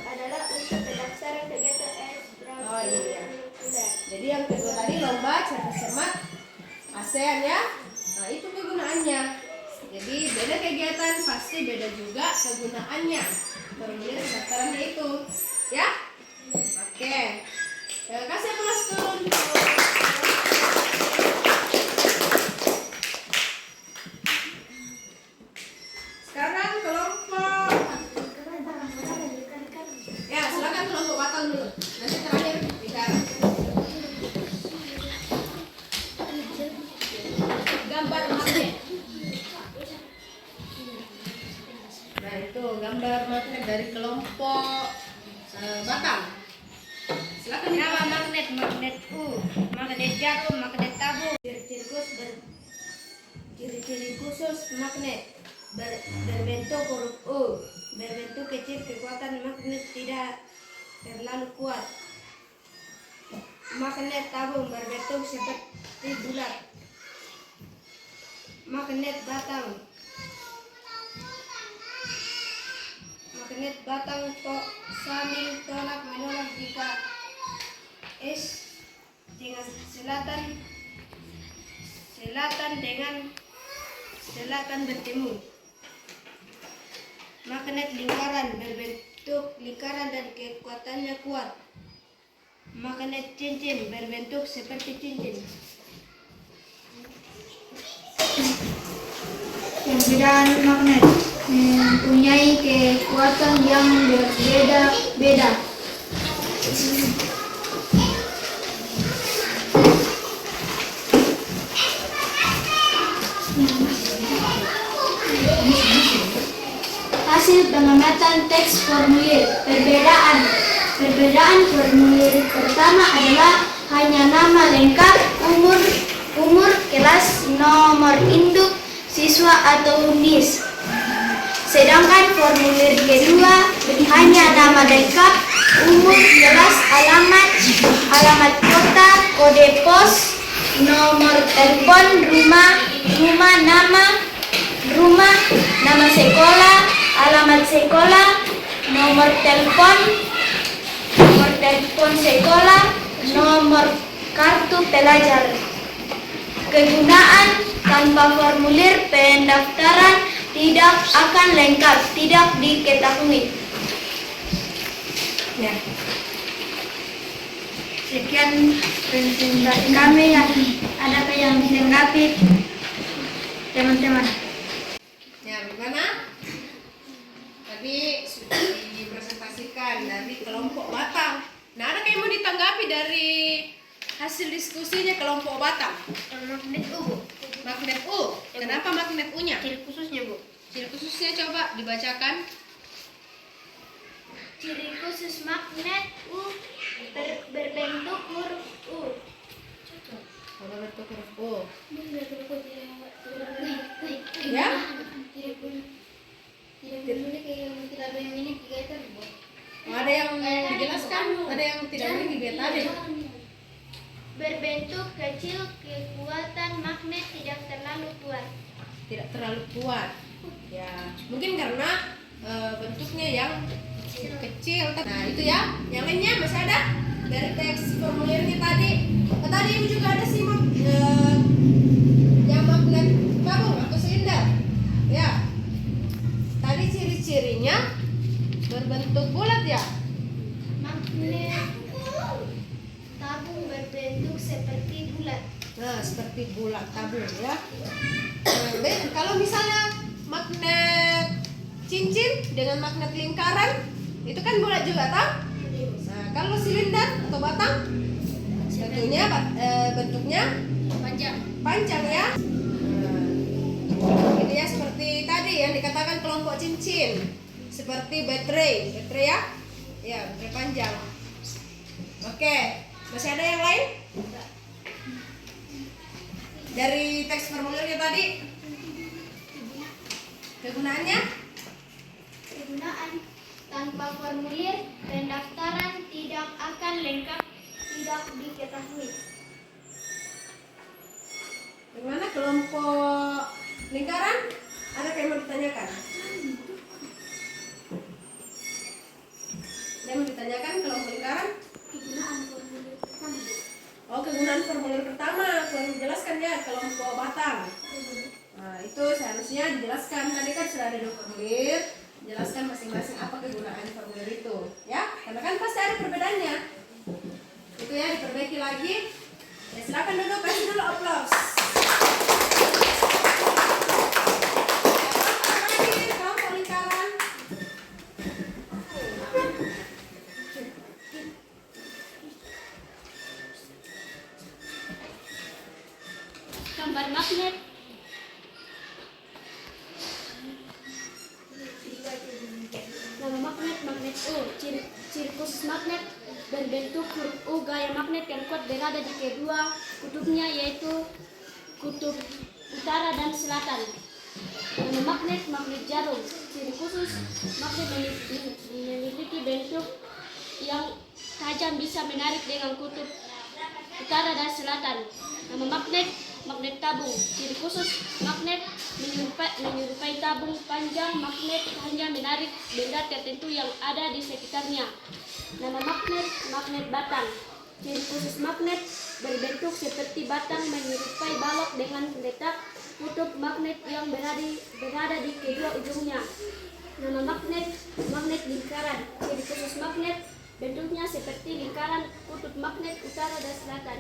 adalah untuk pendaftaran kegiatan Oh, iya. ekstrakurikuler. Jadi yang kedua tadi lomba cerdas cermat ASEAN ya. Nah, itu kegunaannya. Jadi beda kegiatan pasti beda juga kegunaannya. Formulir pendaftarannya itu, ya. Oke. Terima kasih kelas turun. Sekarang kelompok. Ya, silakan kelompok batal dulu. Nanti terakhir bicara. Gambar magnet. Nah, itu gambar magnet dari kelompok Batam. Silakan. Nama magnet, magnet U, magnet jarum, magnet tabung. Ciri-ciri khusus magnet berbentuk huruf U, berbentuk kecil, kekuatan magnet tidak terlalu kuat. Magnet tabung berbentuk seperti bulat. Magnet batang. Magnet batang saling tolak menolak jika es dengan selatan bertemu. Magnet lingkaran berbentuk lingkaran dan kekuatannya kuat. Magnet cincin berbentuk seperti cincin. Perbedaan magnet mempunyai kekuatan yang berbeda-beda. Hasil pengamatan teks formulir. Perbedaan formulir pertama adalah hanya nama lengkap, umur, kelas, nomor induk siswa atau undis. Sedangkan formulir kedua hanya nama lengkap, umur, kelas, alamat kota, kode pos, nomor telepon, nama sekolah, alamat sekolah, nomor telepon sekolah, nomor kartu pelajar. Kegunaan tanpa formulir pendaftaran tidak akan lengkap, tidak diketahui. Ya. Sekian presentasi kami. Adakah yang dilengkapi, teman-teman? Ya, bagaimana? Tadi sudah dipresentasikan dari kelompok Batang. Nah, ada yang mau ditanggapi dari hasil diskusinya kelompok Batang? Magnet U. Magnet U. Kenapa magnet U-nya? Ciri khususnya, Bu. Ciri khususnya coba dibacakan. Ciri khusus magnet U berbentuk huruf U. Berbentuk huruf U. Ya? Ada yang dijelaskan, ada yang tidak boleh tadi. Berbentuk kecil, kekuatan magnet tidak terlalu kuat. Tidak terlalu kuat. Ya, mungkin karena bentuknya yang kecil. Nah, itu ya. Yang lainnya masih ada dari teks formulirnya tadi. Tadi ibu juga ada sih yang magnet tabung atau silinder. Ya. Tadi ciri-cirinya berbentuk bulat ya. Magnet tabung berbentuk seperti bulat. Nah, seperti bulat tabung ya. Nah, kalau misalnya magnet cincin dengan magnet lingkaran, itu kan bulat juga, toh? Nah, kalau silinder atau batang, tentunya bentuknya panjang ya. Nah, ini ya seperti tadi yang dikatakan kelompok cincin, seperti baterai ya, ya baterai panjang. Oke, masih ada yang lain? Dari teks formulirnya tadi, kegunaannya? Kegunaan tanpa formulir pendaftaran tidak akan lengkap, tidak diketahui. Bagaimana kelompok lingkaran? Ada yang mau ditanyakan? Ada yang mau ditanyakan kelompok lingkaran? Kegunaan formulir pertama. Oh, kegunaan formulir pertama, kurang dijelaskan ya kelompok batang. Nah, itu seharusnya dijelaskan. Tadi kan sudah ada 2 formulir, jelaskan masing-masing apa kegunaan formulir itu, ya. Karena kan pasti ada perbedaannya. Itu ya, diperbaiki lagi. Ya, silakan duduk, kasih dulu aplaus. Apa lagi kelompok lingkaran? Gambar magnet. Nama magnet, magnet U. Ciri khusus magnet berbentuk huruf U, gaya magnet yang kuat berada di kedua kutubnya, yaitu kutub utara dan selatan. Nama magnet, magnet jarum. Ciri khusus magnet memiliki bentuk yang tajam, bisa menarik dengan kutub utara dan selatan. Nama magnet, magnet tabung. Ciri khusus magnet menyerupai tabung panjang. Magnet hanya menarik benda tertentu yang ada di sekitarnya. Nama magnet, magnet batang. Ciri khusus magnet berbentuk seperti batang, menyerupai balok dengan letak kutub magnet yang berada di kedua ujungnya. Nama magnet, magnet lingkaran. Ciri khusus magnet bentuknya seperti lingkaran, kutub magnet utara dan selatan.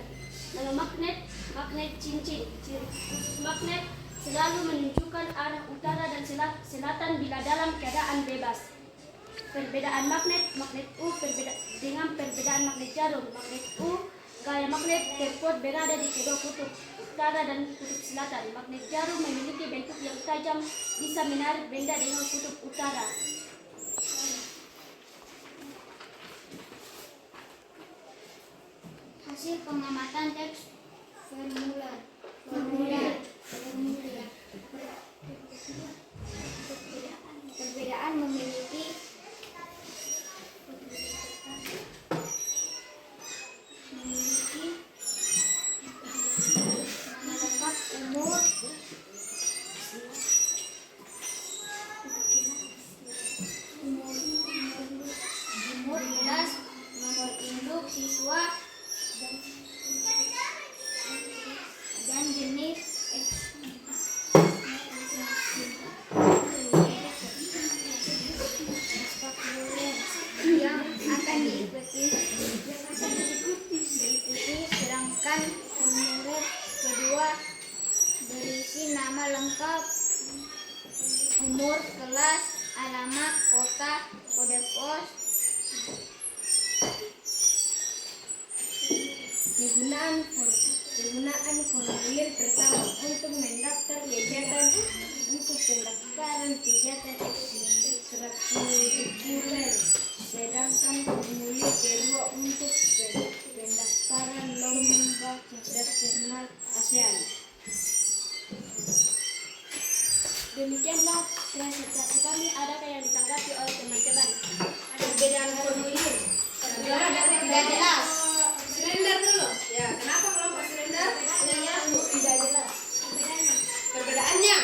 Nama magnet, magnet cincin. Ciri khusus magnet selalu menunjukkan arah utara dan selatan bila dalam keadaan bebas. Perbedaan magnet, magnet U dengan perbedaan magnet jarum. Magnet U, gaya magnet terkuat berada di kedua kutub. utara dan kutub selatan. Magnet jarum memiliki bentuk yang tajam, bisa menarik benda dengan kutub utara. Hasil pengamatan teks formulir. Perbedaan memiliki nama lengkap, umur kelas, nomor induk siswa, dan jenis yang akan diikuti, sedangkan formulir kedua berisi nama lengkap, umur, kelas, alamat, kota, kode pos. Penggunaan formulir pertama untuk mendaftar kegiatan, untuk pendaftaran kegiatan ekstrakurikuler, sedangkan formulir kedua untuk pendaftaran lomba cerdas cermat ASEAN. Demikianlah presentasi kami. Adakah yang ditanggapi oleh teman-teman? Perbedaan formulir. Tidak jelas. Silinder dulu. Ya, kenapa kelompok silinder? Tidak jelas. Perbedaannya.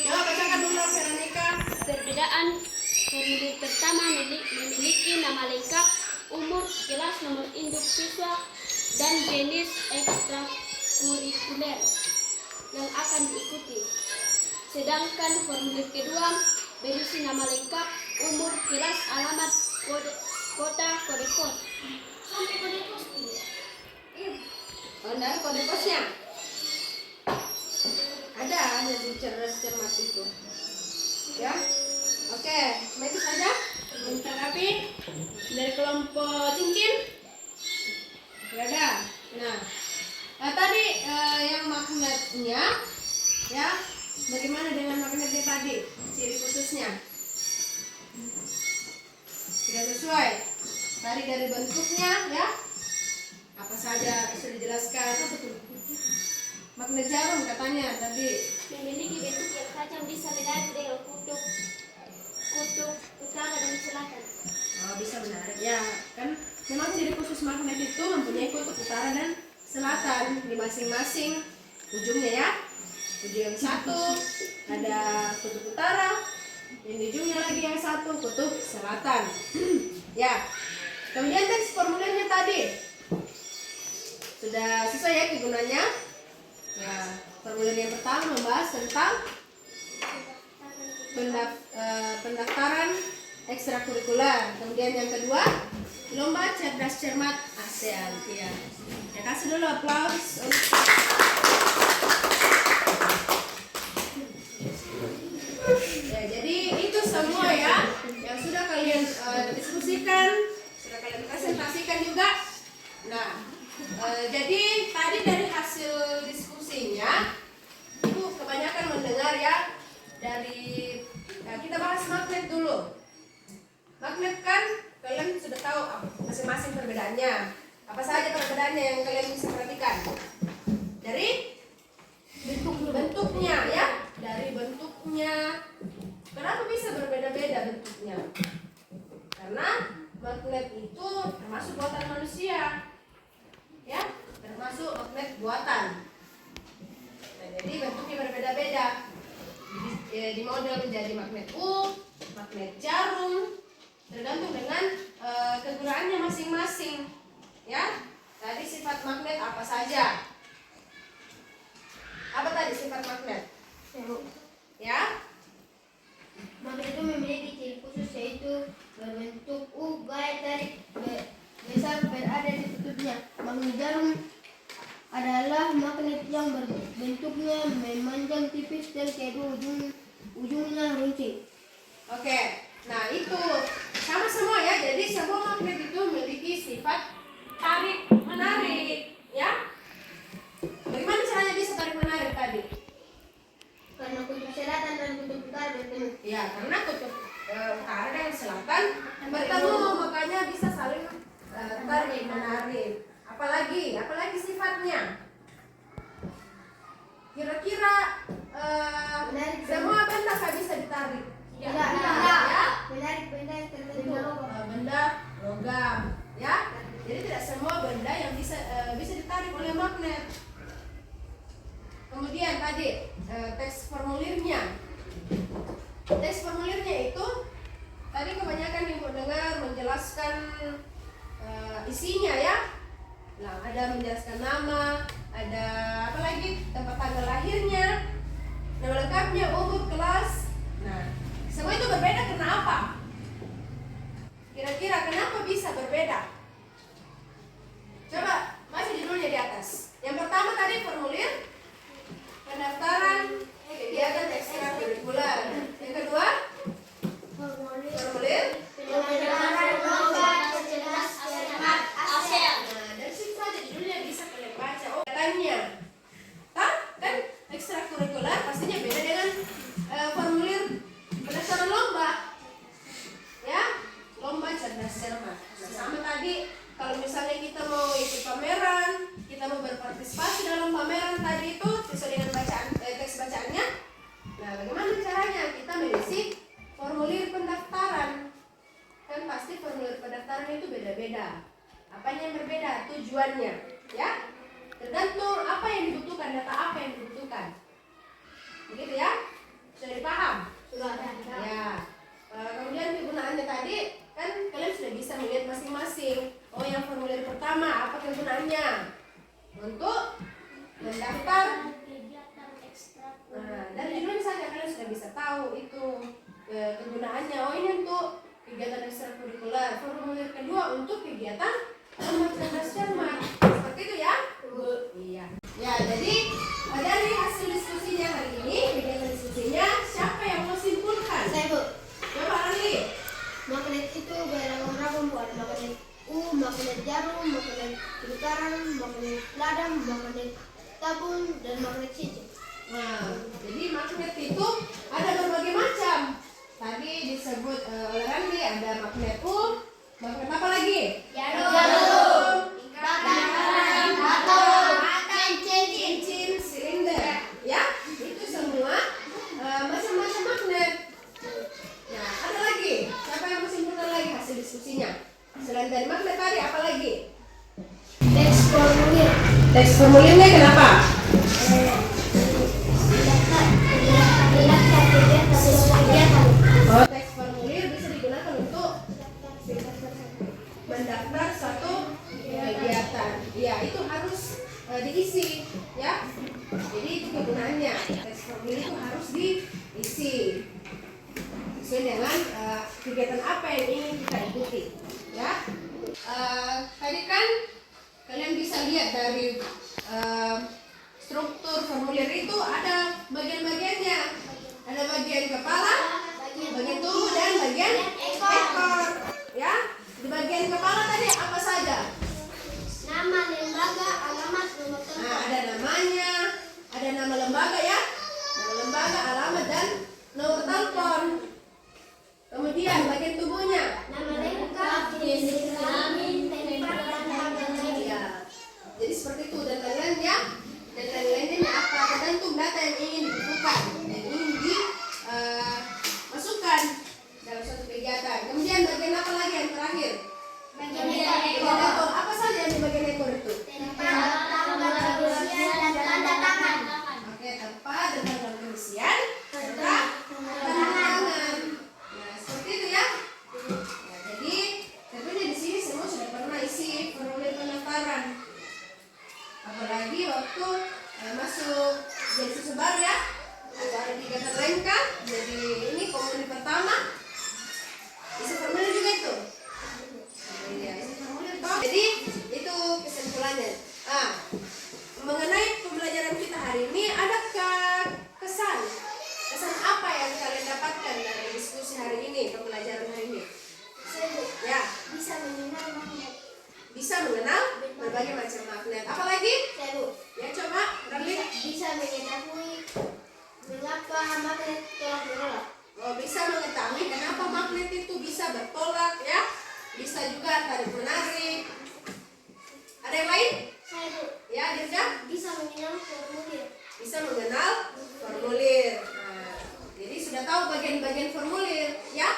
Coba bacakan dulu Veronica. Perbedaan formulir pertama memiliki nama lengkap, umur, kelas, nomor induk siswa, dan jenis ekstrakurikuler yang akan diikuti. Sedangkan formulir kedua berisi nama lengkap, umur, kelas, alamat, kota, kode pos. Sampai kode pos tidak? Dan kode posnya. Ada di cerdas cermat itu. Ya. Oke, cuma itu saja. Ditanggapi dari kelompok cincin. Tidak ada. Nah, tadi yang magnetnya, ya, bagaimana dengan magnetnya tadi? Ciri khususnya tidak sesuai. Tadi dari bentuknya, ya, apa saja sudah dijelaskan. Magnet jarum katanya tadi Memiliki bentuk yang tajam, bisa menarik dengan kutub utara dan selatan. oh, bisa menarik ya kan. Memang ciri khusus magnet itu mempunyai kutub utara dan selatan di masing-masing ujungnya ya. Ujung yang satu ada kutub utara, yang di ujungnya lagi yang satu kutub selatan. Ya. Kemudian teks formulirnya tadi sudah sesuai ya kegunaannya. Ya, formulir yang pertama membahas tentang pendaftaran ekstrakurikuler. Kemudian yang kedua, lomba cerdas cermat ASEAN. Ya, kasih dulu aplaus. Ya, jadi itu semua ya yang sudah kalian diskusikan, sudah kalian presentasikan juga. Nah, jadi tadi dari hasil diskusinya, Ibu kebanyakan mendengar ya dari kita bahas magnet dulu. Magnet kan kalian sudah tahu masing-masing perbedaannya. Apa saja perbedaannya yang kalian bisa perhatikan? Dari bentuknya ya, dari bentuknya. Kenapa bisa berbeda-beda bentuknya? Karena magnet itu termasuk buatan manusia. Ya, termasuk magnet buatan. Nah, jadi bentuknya berbeda-beda. Di model menjadi magnet magnet jarum, tergantung dengan kegunaannya masing-masing. Ya, tadi sifat magnet apa saja? Apa tadi sifat magnet? Ya, Magnet itu memiliki ciri khusus yaitu berbentuk U, gaya tarik besar berada di kutubnya. Magnet jarum adalah magnet yang bentuknya memanjang tipis dan kedua ujungnya runcing. oke. Nah itu sama semua ya. Jadi semua magnet itu memiliki sifat tarik menarik, ya. Bagaimana caranya bisa tarik menarik tadi? Karena kutub selatan dan kutub utara bertemu. Ya, karena kutub utara dan selatan bertemu, makanya bisa saling tarik menarik. Apalagi sifatnya. Kira-kira semua benda tak bisa ditarik. Tidak. Ya. Menarik benda yang tertentu. Benda logam, ya. Jadi tidak semua benda yang bisa ditarik oleh magnet. Kemudian tadi teks formulirnya. Teks formulirnya itu tadi kebanyakan ibu dengar menjelaskan isinya, ya. Nah, ada menjelaskan nama, ada apa lagi, tempat tanggal lahirnya, nama lengkapnya, umur, kelas. Nah, semua itu berbeda karena apa? Kira-kira kenapa bisa berbeda? Coba baca judulnya di atas. Yang pertama tadi formulir pendaftaran kegiatan ekstrakurikuler. Yang kedua formulir Pendaftaran lomba cerdas cermat ASEAN. Nah, dari situ saja judulnya bisa kalian baca. Oh, katanya, kan ekstrakurikuler pastinya beda dengan formulir pendaftaran lomba, ya, lomba cerdas cermat. Nah, sama tadi, kalau misalnya kita mau ikut pameran, kita mau berpartisipasi dalam pameran tadi itu sesuai dengan teks bacaannya. Nah, bagaimana caranya? Kita mengisi formulir pendaftaran. Kan pasti formulir pendaftaran itu beda-beda. Apanya yang berbeda? Tujuannya, ya. Tergantung apa yang dibutuhkan, data apa yang dibutuhkan. Begitu, ya. Sudah dipaham? Sudah. Ya. Kemudian kegunaannya tadi kan kalian sudah bisa melihat masing-masing. Oh, yang formulir pertama apa kegunaannya? Untuk mendaftar. Nah, dari judulnya saja kalian sudah bisa tahu itu kegunaannya. Oh, ini untuk kegiatan ekstrakurikuler. Formulir kedua untuk kegiatan lomba cerdas cermat. Seperti itu, ya? Iya. Ya, jadi dari hasil diskusinya hari ini, kegiatan diskusinya, siapa yang mau simpulkan? Saya, Bu. Coba Randi. Magnet itu beragam-ragam, Bu. Ada magnet magnet jarum, magnet lingkaran, magnet ladang, magnet tabung, dan magnet cincin. Nah, jadi magnet itu ada berbagai macam. Tadi disebut oleh Randi ada magnet magnet apa lagi? Jarum, lingkaran, atom, cincin, silinder. Ya, itu semua macam-macam magnet. Nah, ada lagi. Siapa yang mau simpulkan lagi hasil diskusinya? Selain dari magnet tadi, apa lagi? teks formulir. Teks formulirnya kenapa? Oh, teks formulir bisa digunakan untuk mendaftar satu kegiatan. Ya, itu harus diisi, ya. Jadi itu kegunaannya. Teks formulir itu harus diisi sesuai dengan kegiatan apa yang ingin kita ikuti, ya. Tadi kan kalian bisa lihat dari struktur formulir itu ada bagian-bagiannya. Ada bagian kepala, bagian tubuh, dan bagian ekor. Ya, di bagian kepala tadi apa saja? Nama lembaga, alamat, nomor Nah, telepon. ada namanya, ada nama lembaga, ya, nama lembaga, alamat, dan nomor telepon. Kemudian bagian tubuhnya. Nama lengkap, jenis kelamin, tempat, dan tanggal lahir. Ya, jadi seperti itu dan lain-lainnya. Dan lain-lainnya apa? Tergantung data yang ingin dibutuhkan, yang ingin dimasukkan dalam suatu kegiatan. Kemudian bagian apa lagi yang terakhir? Bagian Bagian ekor. ekor. Apa saja yang di bagian ekor itu? Tempat, tanggal pengisian, dan tanda tangan. Oke, tempat dan tanggal pengisian serta tanda tangan. Nah, seperti itu, ya. Nah, jadi tentunya di sini semua sudah pernah isi formulir pendaftaran. Apalagi waktu masuk jadi siswa baru, ya. Atau ada kegiatan lengkap. Jadi ini formulir pertama. Isi formulir juga itu. Iya, isi formulir toh. Jadi itu kesimpulannya. Mengenai pembelajaran kita hari ini, adakah kesan apa yang kalian dapatkan dari diskusi hari ini, pembelajaran hari ini? Saya, Bu, Ya, bisa mengenal magnet. bisa mengenal kenapa magnet tolak menolak? Oh, bisa mengetahui kenapa magnet itu bisa bertolak ya. Bisa juga tarik menarik. Ada yang lain? Saya Bu, Ya, Dirga? bisa mengenal formulir. Bisa mengenal formulir. Nah, jadi sudah tahu bagian-bagian formulir ya.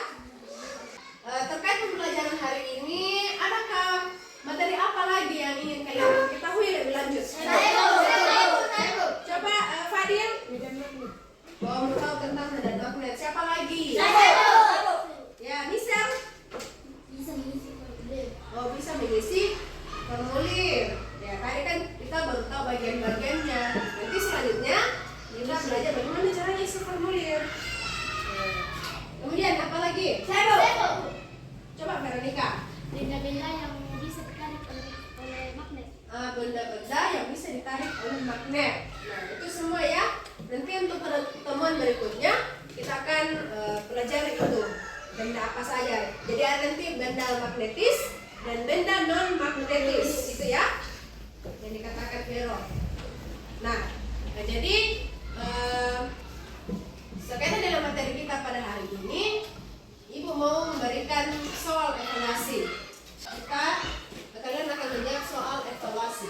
Terkait pembelajaran hari ini, adakah materi apa lagi yang ingin kalian ketahui lebih lanjut? Coba Fadil. Oh, mau tahu tentang medan magnet. Siapa lagi? Ya, Misel. Bisa mengisi formulir. Oh, bisa mengisi formulir. Ya, tadi kan kita baru tahu bagian-bagiannya. Nanti selanjutnya kita belajar bagaimana caranya isi formulir. Kemudian apa lagi? Coba Veronica. Benda-benda yang bisa ditarik oleh magnet. Benda-benda yang bisa ditarik oleh magnet. Nah, itu semua ya. Nanti untuk pertemuan berikutnya kita akan pelajari itu benda apa saja. Jadi ada nanti benda magnetis dan benda non magnetis, itu ya yang dikatakan Vero. Nah, jadi sekaitan dengan materi kita pada hari ini, Ibu mau memberikan soal evaluasi. Kalian akan menjawab soal evaluasi.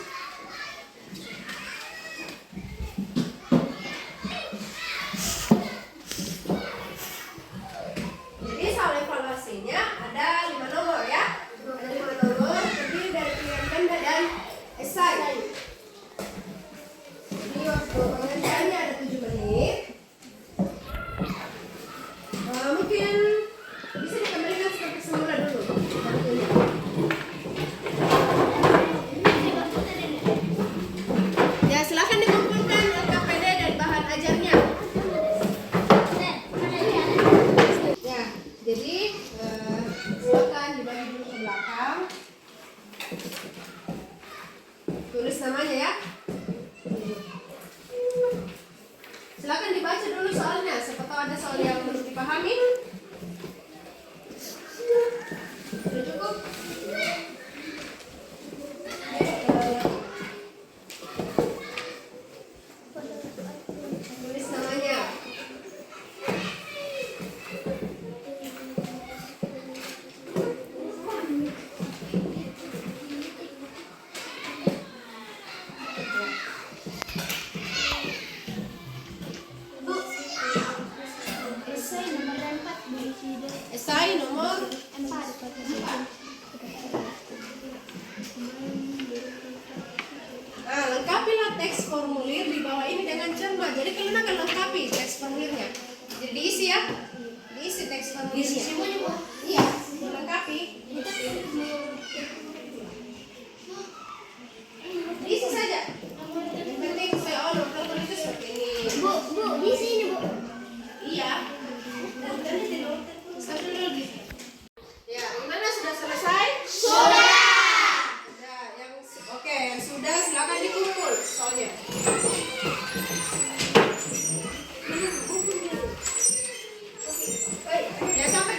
Jadi soal evaluasinya ada 5 nomor ya. Ada 5 nomor terdiri dari pilihan benda dan esai. Jadi waktu pengerjaannya ada 7 menit. Mungkin bisa dikembalikan seperti semula dulu. Ya, silakan dikumpulkan KPD dan bahan ajarnya. Ya, jadi silakan dibagi dulu ke belakang. Tulis namanya ya. Silakan dibaca dulu soalnya, siapa tahu ada soal yang belum dipahami. Sudah cukup? Tulis namanya. Esai nomor 4 berisi Esai nomor 4. Nah, lengkapilah teks formulir di bawah ini dengan cermat. Jadi kalian akan lengkapi teks formulirnya. Jadi diisi ya. Diisi teks formulirnya. Semuanya Bu. Iya, dilengkapi. Diisi saja. Yang penting saya nomor itu seperti ini. Bu, di sini Bu. Iya. Stop dulu. Ya, gimana sudah selesai? Sudah. Oke, yang sudah silakan dikumpul soalnya. Ya, sampai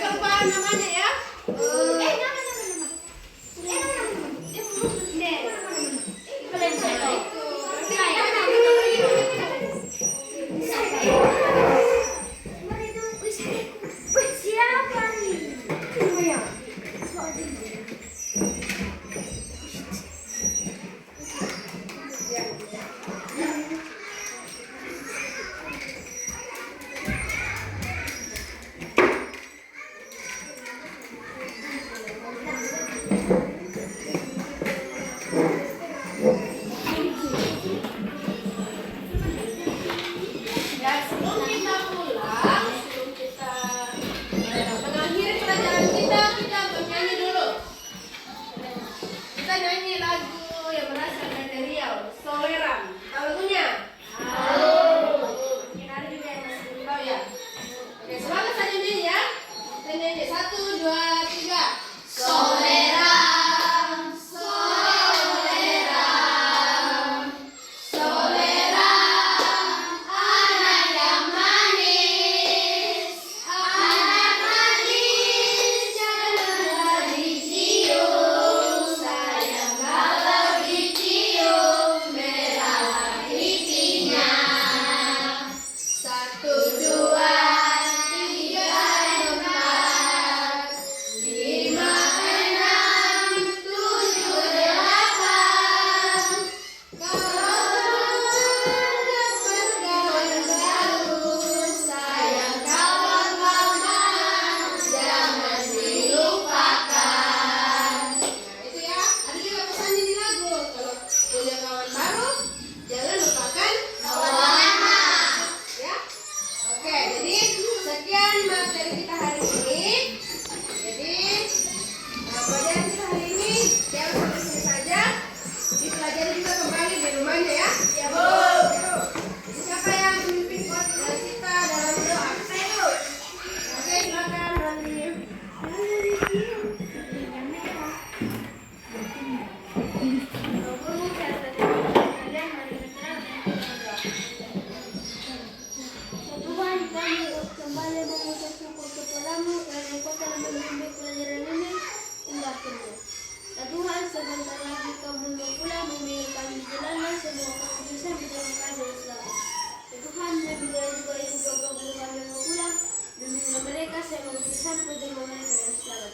sampai jumpa mereka dan selamat.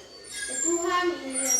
Ya Tuhan, inilah